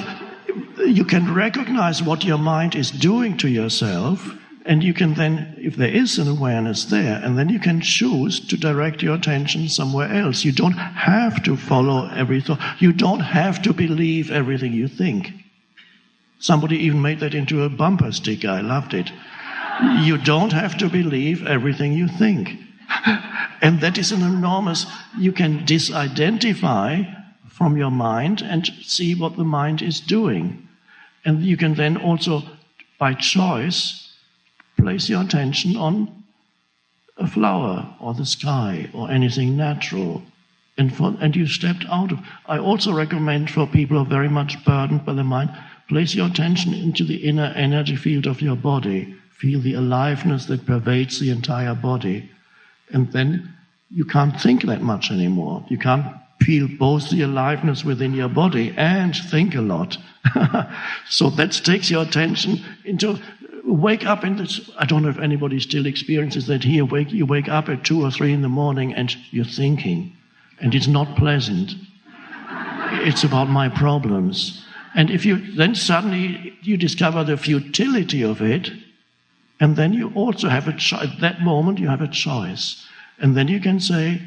you can recognize what your mind is doing to yourself, and you can then, if there is an awareness there, and then you can choose to direct your attention somewhere else. You don't have to follow every thought. You don't have to believe everything you think. Somebody even made that into a bumper sticker. I loved it. You don't have to believe everything you think. And that is an enormous, you can disidentify from your mind and see what the mind is doing. And you can then also, by choice, place your attention on a flower or the sky or anything natural. And you stepped out of. I also recommend for people who are very much burdened by the mind, place your attention into the inner energy field of your body. Feel the aliveness that pervades the entire body. And then you can't think that much anymore. You can't feel both the aliveness within your body and think a lot. So that takes your attention into, wake up in this, I don't know if anybody still experiences that here, you wake up at 2 or 3 in the morning and you're thinking, and it's not pleasant. It's about my problems. And if you, then suddenly you discover the futility of it, and then you also have a choice, at that moment you have a choice. And then you can say,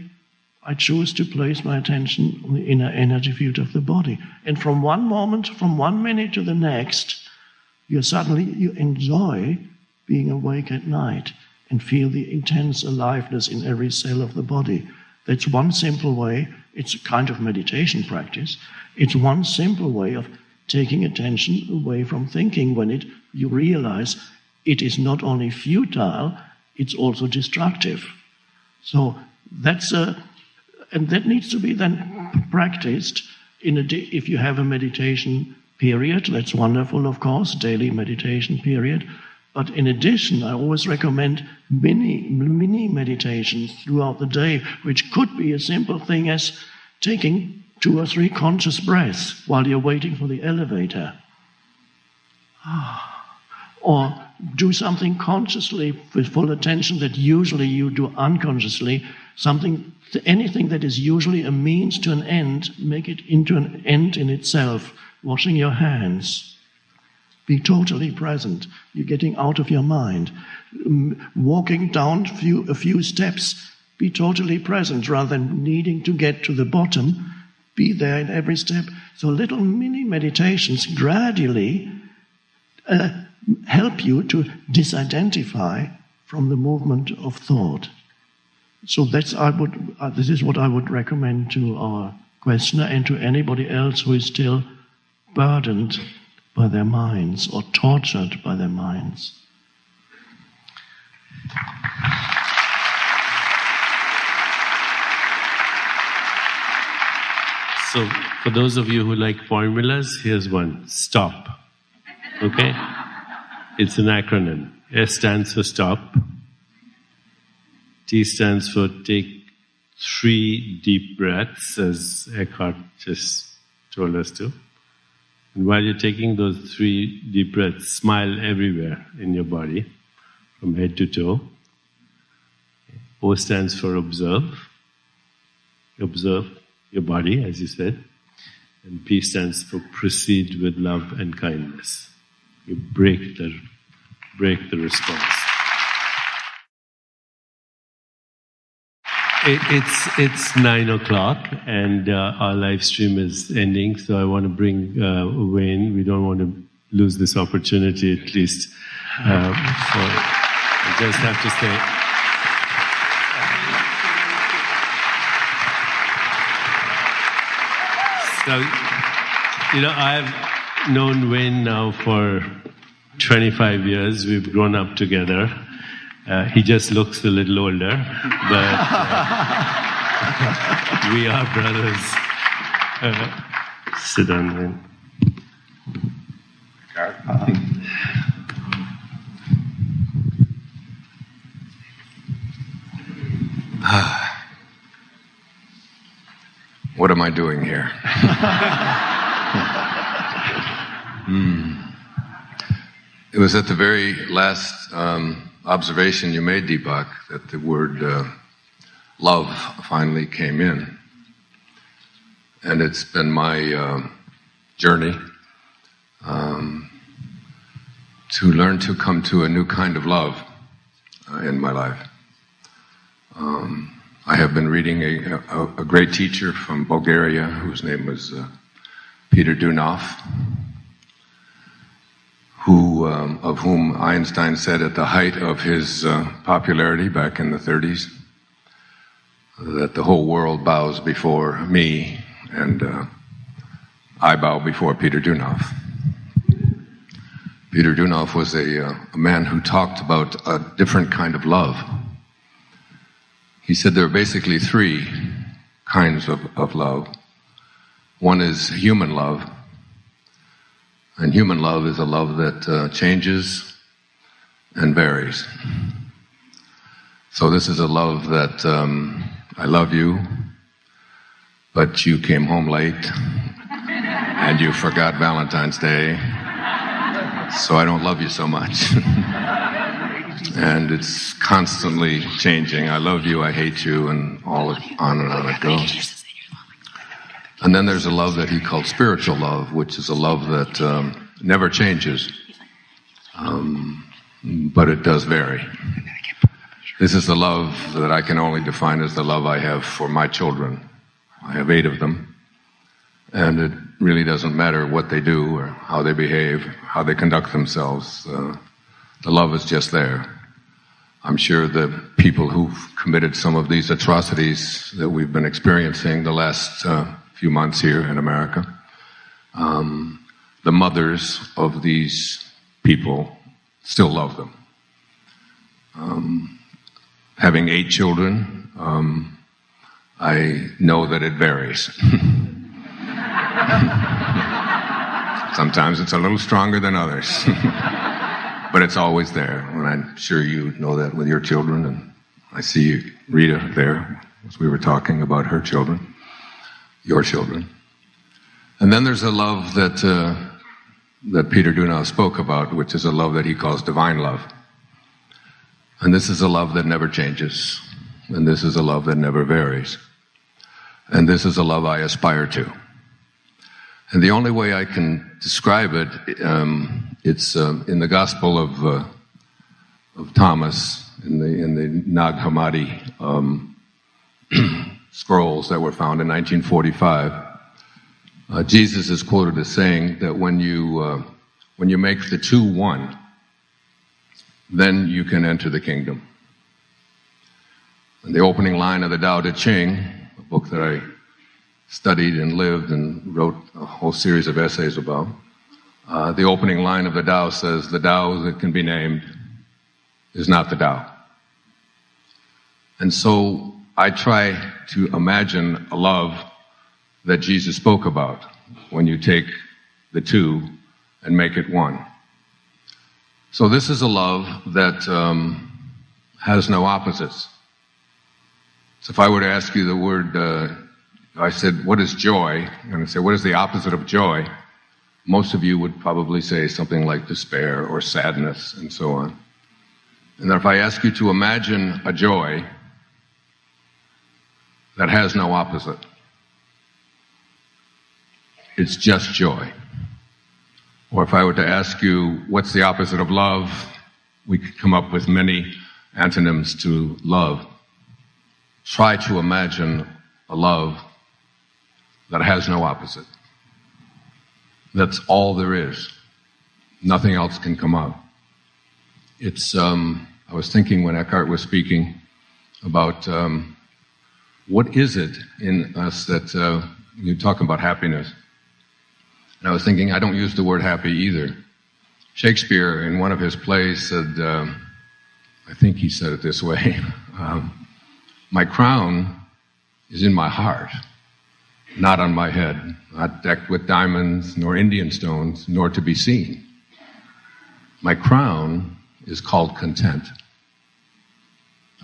I choose to place my attention on the inner energy field of the body. And from one moment, from 1 minute to the next, you enjoy being awake at night and feel the intense aliveness in every cell of the body. That's one simple way. It's a kind of meditation practice. It's one simple way of taking attention away from thinking when you realize it is not only futile, it's also destructive. So and that needs to be then practiced if you have a meditation period. That's wonderful, of course, daily meditation period. But in addition, I always recommend mini meditations throughout the day, which could be a simple thing as taking 2 or 3 conscious breaths while you're waiting for the elevator. Or do something consciously with full attention that usually you do unconsciously. Anything that is usually a means to an end, make it into an end in itself. Washing your hands. Be totally present. You're getting out of your mind. Walking down a few steps. Be totally present rather than needing to get to the bottom. Be there in every step. So little mini meditations gradually help you to disidentify from the movement of thought. So this is what I would recommend to our questioner and to anybody else who is still burdened by their minds or tortured by their minds. So, for those of you who like formulas, here's one. STOP. Okay? It's an acronym. S stands for stop. T stands for take 3 deep breaths, as Eckhart just told us to. And while you're taking those 3 deep breaths, smile everywhere in your body, from head to toe. O stands for observe. Observe your body, as you said. And P stands for proceed with love and kindness. You break the response. It's 9:00 and our live stream is ending, so I want to bring Wayne. We don't want to lose this opportunity, at least. I just have to say. So, I've known Wayne now for 25 years. We've grown up together. He just looks a little older, but we are brothers. Sit down, Wayne. What am I doing here? It was at the very last observation you made, Deepak, that the word love finally came in. And it's been my journey to learn to come to a new kind of love in my life. I have been reading a great teacher from Bulgaria whose name was Peter Dunov, of whom Einstein said at the height of his popularity back in the 30s that the whole world bows before me and I bow before Peter Dunov. Peter Dunov was a man who talked about a different kind of love. He said there are basically 3 kinds of love. One is human love. And human love is a love that changes and varies. So this is a love that I love you, but you came home late and you forgot Valentine's Day, so I don't love you so much. And it's constantly changing. I love you, I hate you, and on and on it goes. And then there's a love that he called spiritual love, which is a love that never changes, but it does vary. This is the love that I can only define as the love I have for my children. I have 8 of them, and it really doesn't matter what they do or how they behave, how they conduct themselves. The love is just there. I'm sure the people who've committed some of these atrocities that we've been experiencing the last few months here in America, the mothers of these people still love them. Having 8 children, I know that it varies. Sometimes it's a little stronger than others. But it's always there, and I'm sure you know that with your children, and I see Rita there, as we were talking about her children, your children. And then there's a love that Peter Dunov spoke about, which is a love that he calls divine love. And this is a love that never changes, and this is a love that never varies. And this is a love I aspire to. And the only way I can describe it, it's in the Gospel of Thomas, in the Nag Hammadi scrolls that were found in 1945. Jesus is quoted as saying that when you make the 2 one, then you can enter the kingdom. And the opening line of the Tao Te Ching, a book that I studied and lived and wrote a whole series of essays about. The opening line of the Tao says, "The Tao that can be named is not the Tao." And so I try to imagine a love that Jesus spoke about when you take the two and make it one. So this is a love that has no opposites. So if I were to ask you the word, I said, what is joy? And I said, what is the opposite of joy? Most of you would probably say something like despair or sadness and so on. And if I ask you to imagine a joy that has no opposite, it's just joy. Or if I were to ask you, what's the opposite of love? We could come up with many antonyms to love. Try to imagine a love that has no opposite. That's all there is. Nothing else can come out. It's, I was thinking when Eckhart was speaking about what is it in us that, you talk about happiness. And I was thinking, I don't use the word happy either. Shakespeare, in one of his plays, said, I think he said it this way, my crown is in my heart, not on my head, not decked with diamonds, nor Indian stones, nor to be seen. My crown is called content.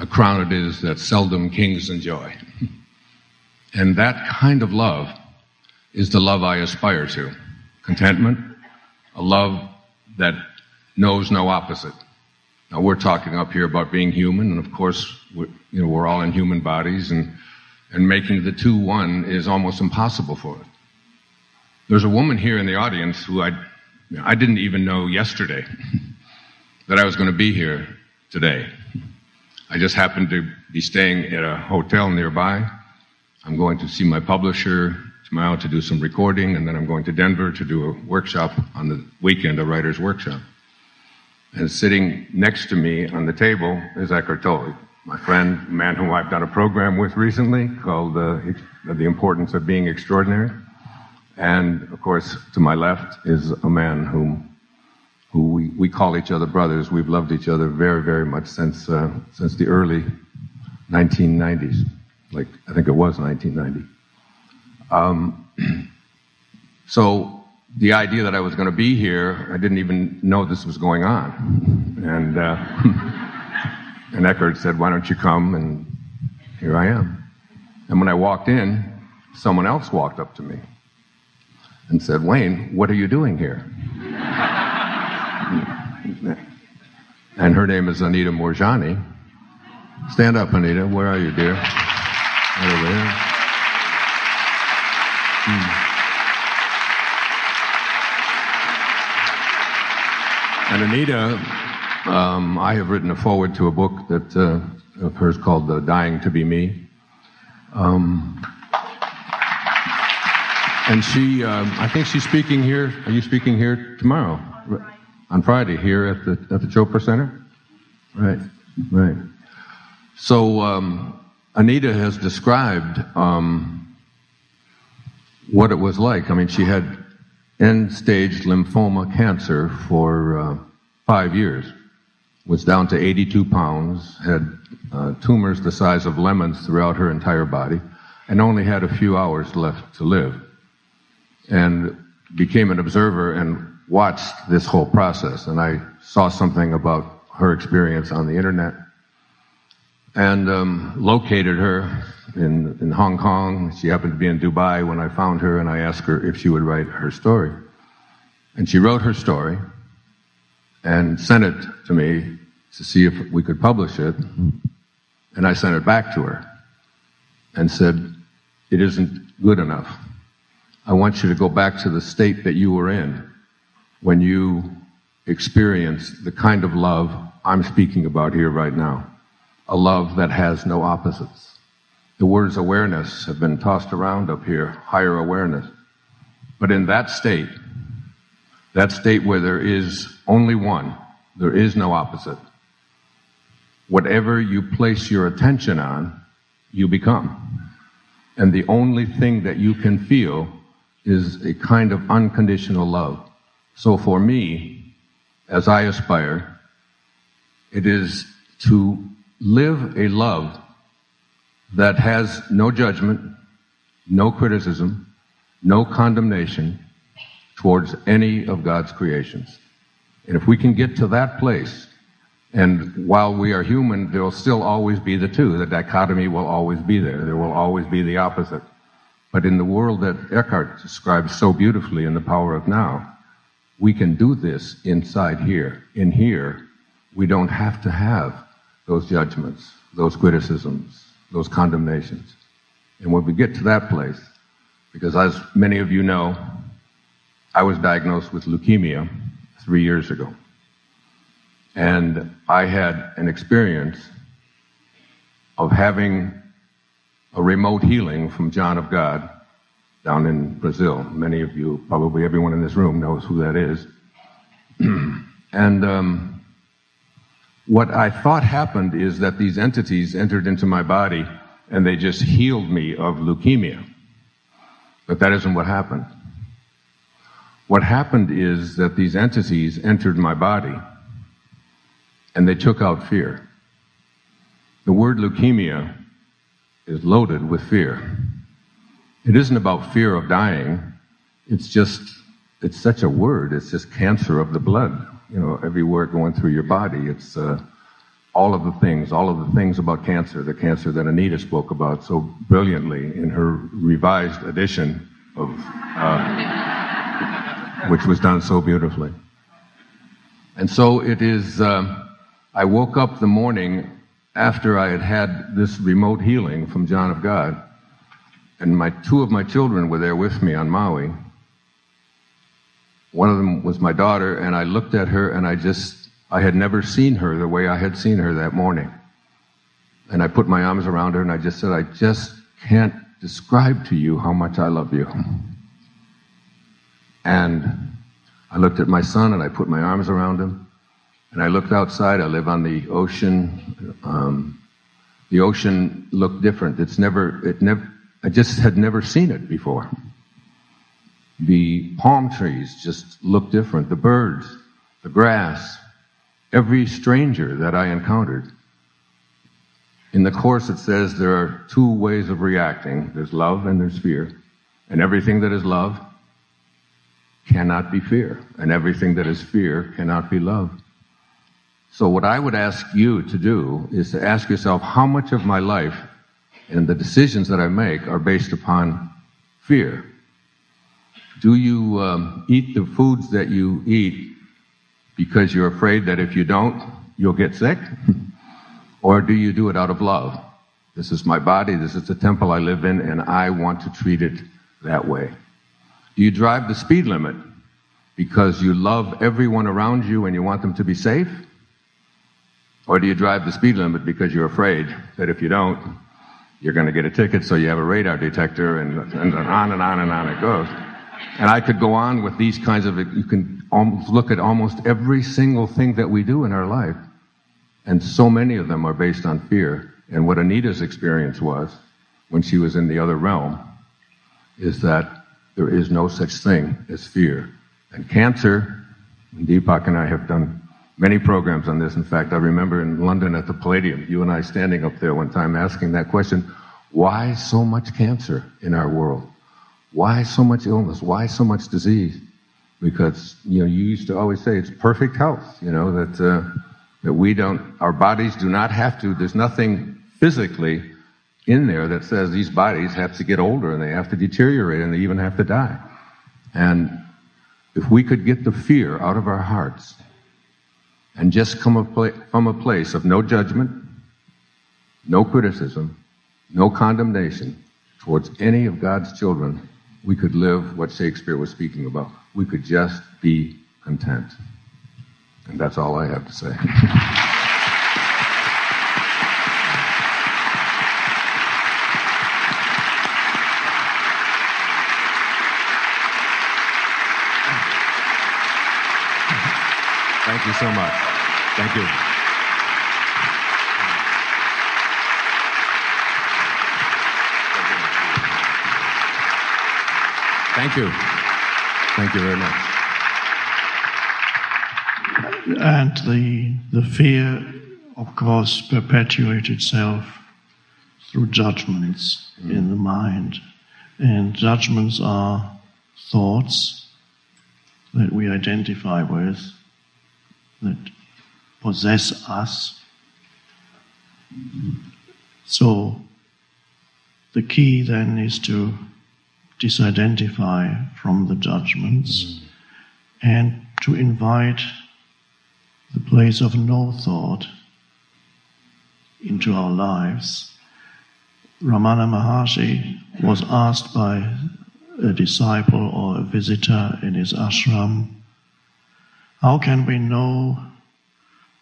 A crown it is that seldom kings enjoy. And that kind of love is the love I aspire to. Contentment, a love that knows no opposite. Now we're talking up here about being human, and of course, we're all in human bodies, and making the two one is almost impossible for us. There's a woman here in the audience who I didn't even know yesterday that I was going to be here today. I just happened to be staying at a hotel nearby. I'm going to see my publisher tomorrow to do some recording, and then I'm going to Denver to do a workshop on the weekend, a writer's workshop. And sitting next to me on the table is Eckhart Tolle, my friend, a man whom I've done a program with recently called The Importance of Being Extraordinary. And, of course, to my left is a man who we call each other brothers. We've loved each other very, very much since the early 1990s. Like, I think it was 1990. So the idea that I was going to be here, I didn't even know this was going on. And and Eckhart said, why don't you come? And here I am. And when I walked in, someone else walked up to me and said, Wayne, what are you doing here? And her name is Anita Morjani. Stand up, Anita. Where are you, dear? Right over there. And Anita, I have written a foreword to a book that of hers called Dying to Be Me. And she, I think she's speaking here. Are you speaking here tomorrow? On Friday, here at the Chopra Center? Right, right. So Anita has described what it was like. I mean, she had end-stage lymphoma cancer for 5 years, was down to 82 pounds, had tumors the size of lemons throughout her entire body, and only had a few hours left to live. And became an observer and watched this whole process. And I saw something about her experience on the internet and located her in Hong Kong. She happened to be in Dubai when I found her, and I asked her if she would write her story. And she wrote her story and sent it to me to see if we could publish it. And I sent it back to her and said, it isn't good enough. I want you to go back to the state that you were in when you experienced the kind of love I'm speaking about here right now. A love that has no opposites. The words awareness have been tossed around up here, higher awareness. But in that state where there is only one, there is no opposite, whatever you place your attention on, you become. And the only thing that you can feel is a kind of unconditional love. So for me, as I aspire, it is to live a love that has no judgment, no criticism, no condemnation towards any of God's creations. And if we can get to that place, and while we are human, there will still always be the two. The dichotomy will always be there. There will always be the opposite. But in the world that Eckhart describes so beautifully in The Power of Now, we can do this inside here. In here, we don't have to have those judgments, those criticisms, those condemnations. And when we get to that place, because as many of you know, I was diagnosed with leukemia 3 years ago. And I had an experience of having a remote healing from John of God down in Brazil. Many of you, probably everyone in this room knows who that is. And what I thought happened is that these entities entered into my body and they just healed me of leukemia. But that isn't what happened. What happened is that these entities entered my body and they took out fear. The word leukemia is loaded with fear. It isn't about fear of dying. It's such a word. It's just cancer of the blood. You know, everywhere going through your body. It's all of the things about cancer, the cancer that Anita spoke about so brilliantly in her revised edition of, which was done so beautifully. And so it is, I woke up the morning after I had had this remote healing from John of God, and two of my children were there with me on Maui. One of them was my daughter, and I looked at her, and I had never seen her the way I had seen her that morning. And I put my arms around her, and I just said, I just can't describe to you how much I love you. And I looked at my son, and I put my arms around him, and I looked outside. I live on the ocean. The ocean looked different. I just had never seen it before. The palm trees just looked different. The birds, the grass, every stranger that I encountered. In the Course it says there are two ways of reacting. There's love and there's fear. And everything that is love cannot be fear. And everything that is fear cannot be love. So what I would ask you to do is to ask yourself, how much of my life and the decisions that I make are based upon fear? Do you eat the foods that you eat because you're afraid that if you don't, you'll get sick? Or do you do it out of love? This is my body, this is the temple I live in, and I want to treat it that way. Do you drive the speed limit because you love everyone around you and you want them to be safe? Or do you drive the speed limit because you're afraid that if you don't, you're going to get a ticket, so you have a radar detector, and on and on and on it goes. And I could go on with these kinds of, you can look at almost every single thing that we do in our life, and so many of them are based on fear. And what Anita's experience was, when she was in the other realm, is that there is no such thing as fear. And cancer, and Deepak and I have done many programs on this. In fact, I remember in London at the Palladium, you and I standing up there one time asking that question, why so much cancer in our world? Why so much illness? Why so much disease? Because, you used to always say it's perfect health, that we don't, our bodies do not have to, there's nothing physically in there that says these bodies have to get older and they have to deteriorate and they even have to die. And if we could get the fear out of our hearts and just come from a place of no judgment, no criticism, no condemnation towards any of God's children, we could live what Shakespeare was speaking about. We could just be content. And that's all I have to say. Thank you so much. Thank you. Thank you. Thank you very much. And the fear, of course, perpetuates itself through judgments in the mind. And judgments are thoughts that we identify with, that possess us. So the key then is to disidentify from the judgments and to invite the place of no thought into our lives. Ramana Maharshi was asked by a disciple or a visitor in his ashram, how can we know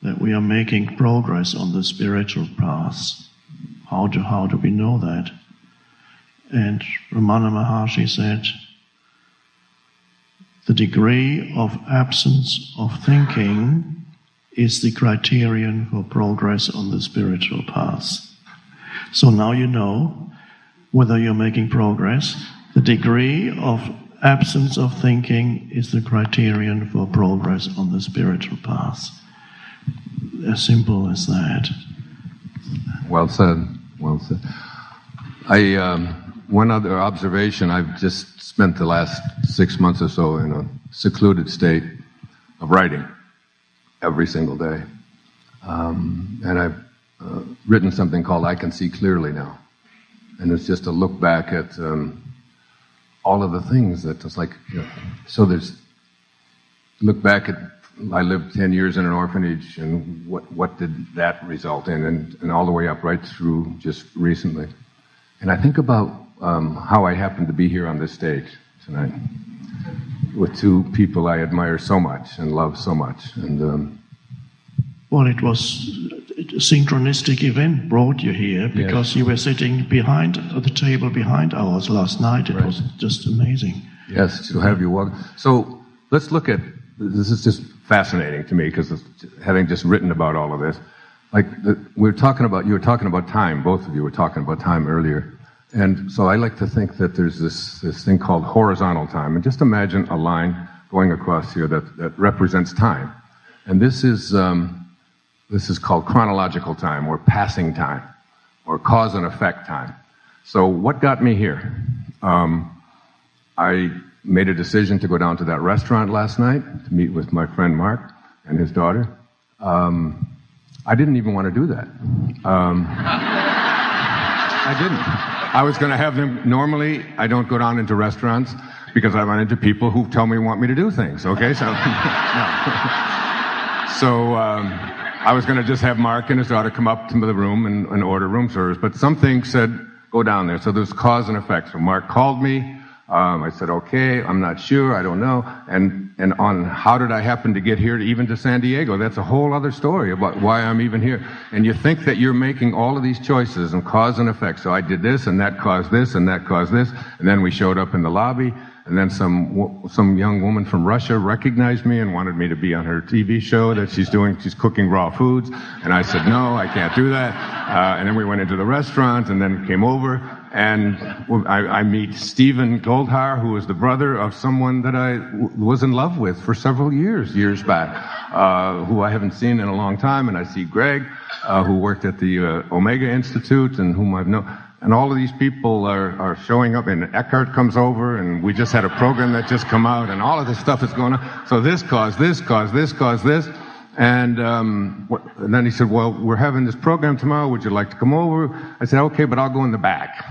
that we are making progress on the spiritual path? How do we know that? And Ramana Maharshi said, the degree of absence of thinking is the criterion for progress on the spiritual path. So now you know whether you're making progress. The degree of absence of thinking is the criterion for progress on the spiritual path. As simple as that. Well said. Well said. One other observation, I've just spent the last 6 months or so in a secluded state of writing every single day. And I've written something called I Can See Clearly Now. And it's just a look back at all of the things that it's like, so there's, look back at, I lived 10 years in an orphanage, and what did that result in, and all the way up right through just recently. And I think about how I happened to be here on this stage tonight with two people I admire so much and love so much. And well, it was a synchronistic event brought you here because you were sitting behind the table behind ours last night. It was just amazing. Yes, to have you walk. So let's look at, this is just fascinating to me because having just written about all of this, like you were talking about time, both of you were talking about time earlier. And so I like to think that there's this thing called horizontal time. And just imagine a line going across here that represents time. And this is called chronological time, or passing time, or cause and effect time. So what got me here? I made a decision to go down to that restaurant last night to meet with my friend Mark and his daughter. I didn't even want to do that. I didn't. I was going to have them, normally I don't go down into restaurants because I run into people who tell me want me to do things, okay? So, no. So I was going to just have Mark and his daughter come up to the room and order room service, but something said, go down there. So there's cause and effect. So Mark called me. I said, okay, I'm not sure, I don't know. And on how did I happen to get here, even to San Diego? That's a whole other story about why I'm even here. And you think that you're making all of these choices and cause and effect. So I did this, and that caused this, and that caused this. And then we showed up in the lobby, and then some young woman from Russia recognized me and wanted me to be on her TV show that she's doing. She's cooking raw foods. And I said, no, I can't do that. And then we went into the restaurant, and then came over. And I meet Stephen Goldhar, who is the brother of someone that I was in love with for several years back, who I haven't seen in a long time. And I see Greg, who worked at the Omega Institute, and whom I've known. And all of these people are showing up, and Eckhart comes over, and we just had a program that just come out, and all of this stuff is going on. So this caused this, caused this, caused this. And then he said, well, we're having this program tomorrow. Would you like to come over? I said, okay, but I'll go in the back,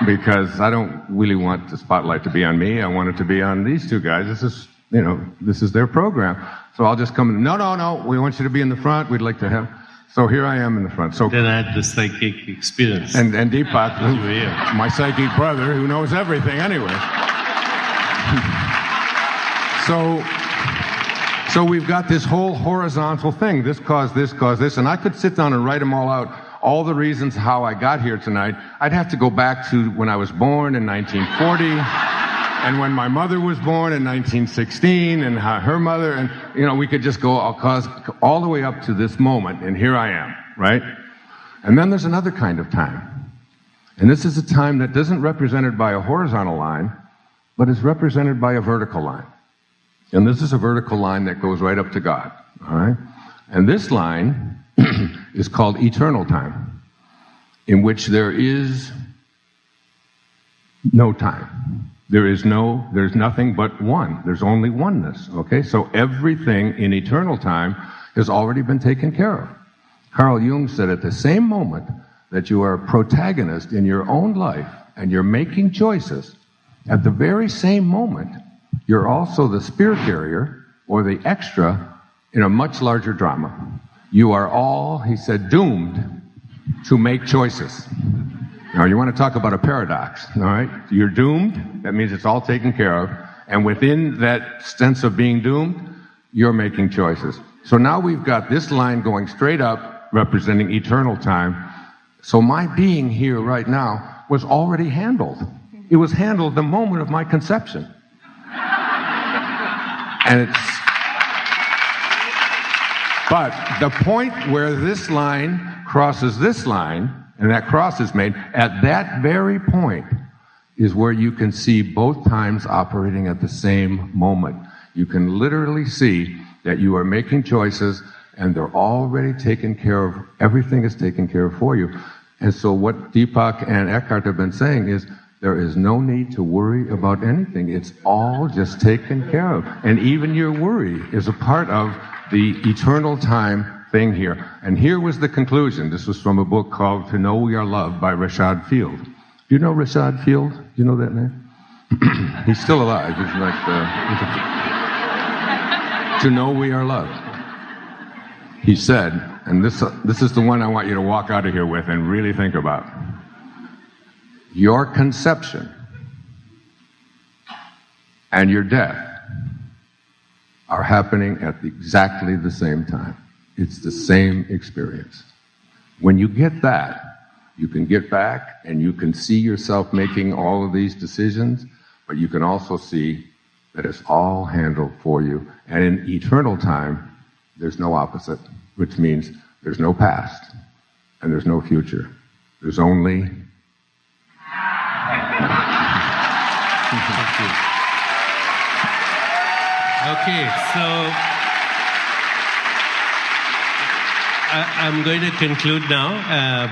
because I don't really want the spotlight to be on me. I want it to be on these two guys. This is their program. So I'll just come in. No, we want you to be in the front. We'd like to have... So here I am in the front. So then I had the psychic experience. And Deepak, my psychic brother, who knows everything anyway. So we've got this whole horizontal thing. This caused this, and I could sit down and write them all out, all the reasons how I got here tonight. I'd have to go back to when I was born in 1940, and when my mother was born in 1916, and how her mother, and we could just go all the way up to this moment, and here I am, right? And then there's another kind of time. And this is a time that isn't represented by a horizontal line, but it's represented by a vertical line. And this is a vertical line that goes right up to God, all right? And this line is called eternal time, in which there is no time. There's nothing but one. There's only oneness, okay? So everything in eternal time has already been taken care of. Carl Jung said at the same moment that you are a protagonist in your own life and you're making choices, at the very same moment, you're also the spear carrier or the extra in a much larger drama. You are all, he said, doomed to make choices. Now, you want to talk about a paradox, all right? You're doomed, that means it's all taken care of, and within that sense of being doomed, you're making choices. So now we've got this line going straight up, representing eternal time. So my being here right now was already handled. It was handled the moment of my conception. But the point where this line crosses this line, and that cross is made, at that very point is where you can see both times operating at the same moment. You can literally see that you are making choices and they're already taken care of. Everything is taken care of for you. And so what Deepak and Eckhart have been saying is there is no need to worry about anything. It's all just taken care of. And even your worry is a part of the eternal time thing here. And here was the conclusion. This was from a book called To Know We Are Loved by Rashad Field. Do you know Rashad Field? Do you know that name? He's still alive. He's like To Know We Are Loved. He said, and this is the one I want you to walk out of here with and really think about. Your conception and your death are happening at exactly the same time. It's the same experience. When you get that, you can get back and you can see yourself making all of these decisions, but you can also see that it's all handled for you. And in eternal time, there's no opposite, which means there's no past and there's no future. There's only... Okay, so I'm going to conclude now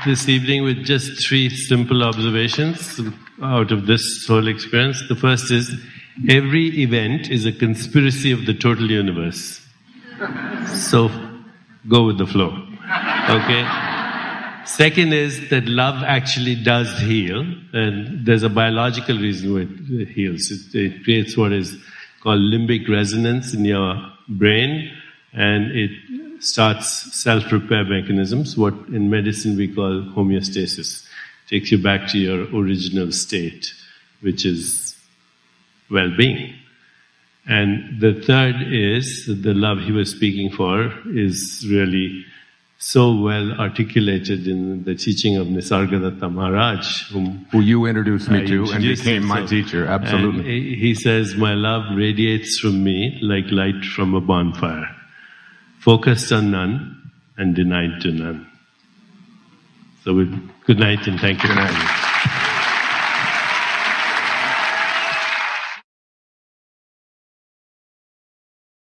this evening with just 3 simple observations out of this whole experience. The first is, every event is a conspiracy of the total universe. So go with the flow. Okay? Second is that love actually does heal, and there's a biological reason why it heals. It creates what is called limbic resonance in your brain, and it starts self-repair mechanisms, what in medicine we call homeostasis. Takes you back to your original state, which is well-being. And the third is the love he was speaking for is really so well articulated in the teaching of Nisargadatta Maharaj, who you introduced me to and became my teacher, absolutely. And he says, my love radiates from me like light from a bonfire, focused on none and denied to none. So good night and thank you. Good night.